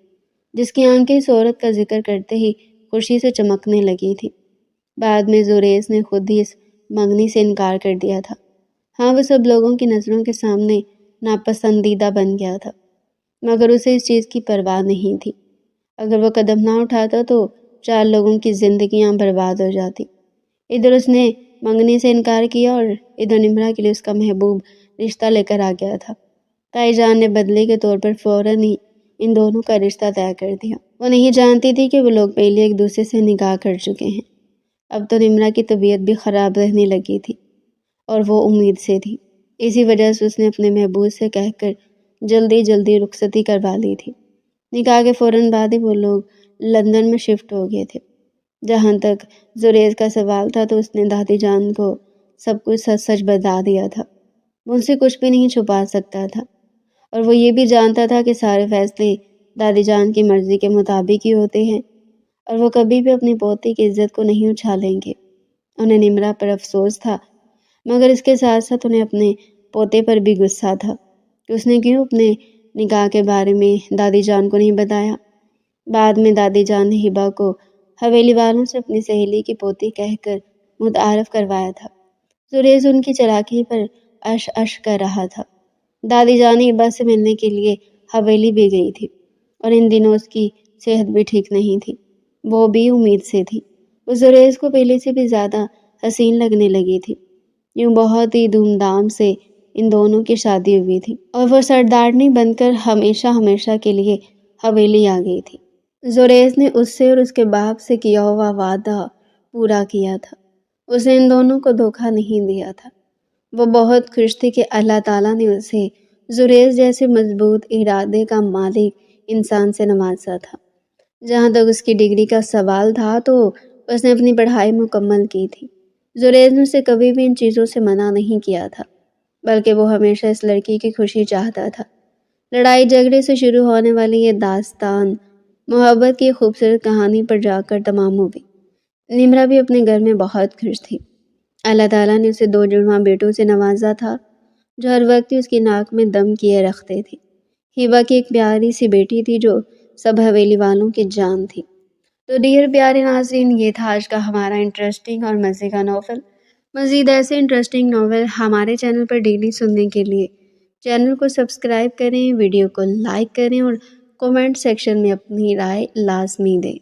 جس کی آنکھیں اس عورت کا ذکر کرتے ہی خوشی سے چمکنے لگی تھی۔ بعد میں زریز نے خود ہی اس منگنی سے انکار کر دیا تھا۔ ہاں، وہ سب لوگوں کی نظروں کے سامنے ناپسندیدہ بن گیا تھا، مگر اسے اس چیز کی پرواہ نہیں تھی۔ اگر وہ قدم نہ اٹھاتا تو 4 لوگوں کی زندگیاں برباد ہو جاتی۔ ادھر اس نے منگنی سے انکار کیا اور ادھر نمرا کے لیے اس کا محبوب رشتہ لے کر آ گیا تھا۔ تائی جان نے بدلے کے طور پر فوراً ہی ان دونوں کا رشتہ طے کر دیا۔ وہ نہیں جانتی تھی کہ وہ لوگ پہلے ایک دوسرے سے نکاح کر چکے ہیں۔ اب تو نمرا کی طبیعت بھی خراب رہنے لگی تھی اور وہ امید سے تھی۔ اسی وجہ سے اس نے اپنے محبوب سے کہہ کر جلدی جلدی رخصتی کروا لی تھی۔ نکاح کے فوراً بعد ہی وہ لوگ لندن میں شفٹ ہو گئے تھے۔ جہاں تک زریز کا سوال تھا تو اس نے دادی جان کو سب کچھ سچ سچ بتا دیا تھا۔ وہ ان سے کچھ بھی نہیں چھپا سکتا تھا، اور وہ یہ بھی جانتا تھا کہ سارے فیصلے دادی جان کی مرضی کے مطابق ہی ہوتے ہیں، اور وہ کبھی بھی اپنی پوتی کی عزت کو نہیں اچھالیں گے۔ انہیں نمرا پر افسوس تھا، مگر اس کے ساتھ ساتھ انہیں اپنے پوتے پر بھی غصہ تھا کہ اس نے کیوں اپنے نکاح کے بارے میں دادی جان کو نہیں بتایا۔ بعد میں دادی جان نے ہبا کو حویلی والوں سے اپنی سہیلی کی پوتی کہہ کر متعارف کروایا تھا۔ زریز ان کی چلاکی پر اش اش کر رہا تھا۔ دادی جانی ہبا سے ملنے کے لیے حویلی بھی گئی تھی اور ان دنوں اس کی صحت بھی ٹھیک نہیں تھی۔ وہ بھی امید سے تھی۔ وہ زریز کو پہلے سے بھی زیادہ حسین لگنے لگی تھی۔ یوں بہت ہی دھوم دھام سے ان دونوں کی شادی ہوئی تھی اور وہ سردارنی بن کر ہمیشہ ہمیشہ کے لیے حویلی آ گئی تھی۔ زریز نے اس سے اور اس کے باپ سے کیا ہوا وعدہ پورا کیا تھا۔ اس نے ان دونوں کو دھوکہ نہیں دیا تھا۔ وہ بہت خوش تھی کہ اللہ تعالیٰ نے اسے زریز جیسے مضبوط ارادے کا مالک انسان سے نوازا تھا۔ جہاں تک اس کی ڈگری کا سوال تھا تو اس نے اپنی پڑھائی مکمل کی تھی۔ زریز نے اسے کبھی بھی ان چیزوں سے منع نہیں کیا تھا، بلکہ وہ ہمیشہ اس لڑکی کی خوشی چاہتا تھا۔ لڑائی جھگڑے سے شروع ہونے والی یہ داستان محبت کی خوبصورت کہانی پر جا کر تمام ہوئی۔ نمرہ بھی اپنے گھر میں بہت خوش تھی۔ اللہ تعالیٰ نے اسے 2 جڑواں بیٹوں سے نوازا تھا جو ہر وقت اس کی ناک میں دم کیے رکھتے تھے۔ ہبا کی ایک پیاری سی بیٹی تھی جو سب حویلی والوں کی جان تھی۔ تو ڈیئر پیارے ناظرین، یہ تھا آج کا ہمارا انٹرسٹنگ اور مزے کا ناول۔ مزید ایسے انٹرسٹنگ ناول ہمارے چینل پر ڈیلی سننے کے لیے چینل کو سبسکرائب کریں، ویڈیو کو لائک کریں اور کومنٹ سیکشن میں اپنی رائے لازمی دیں۔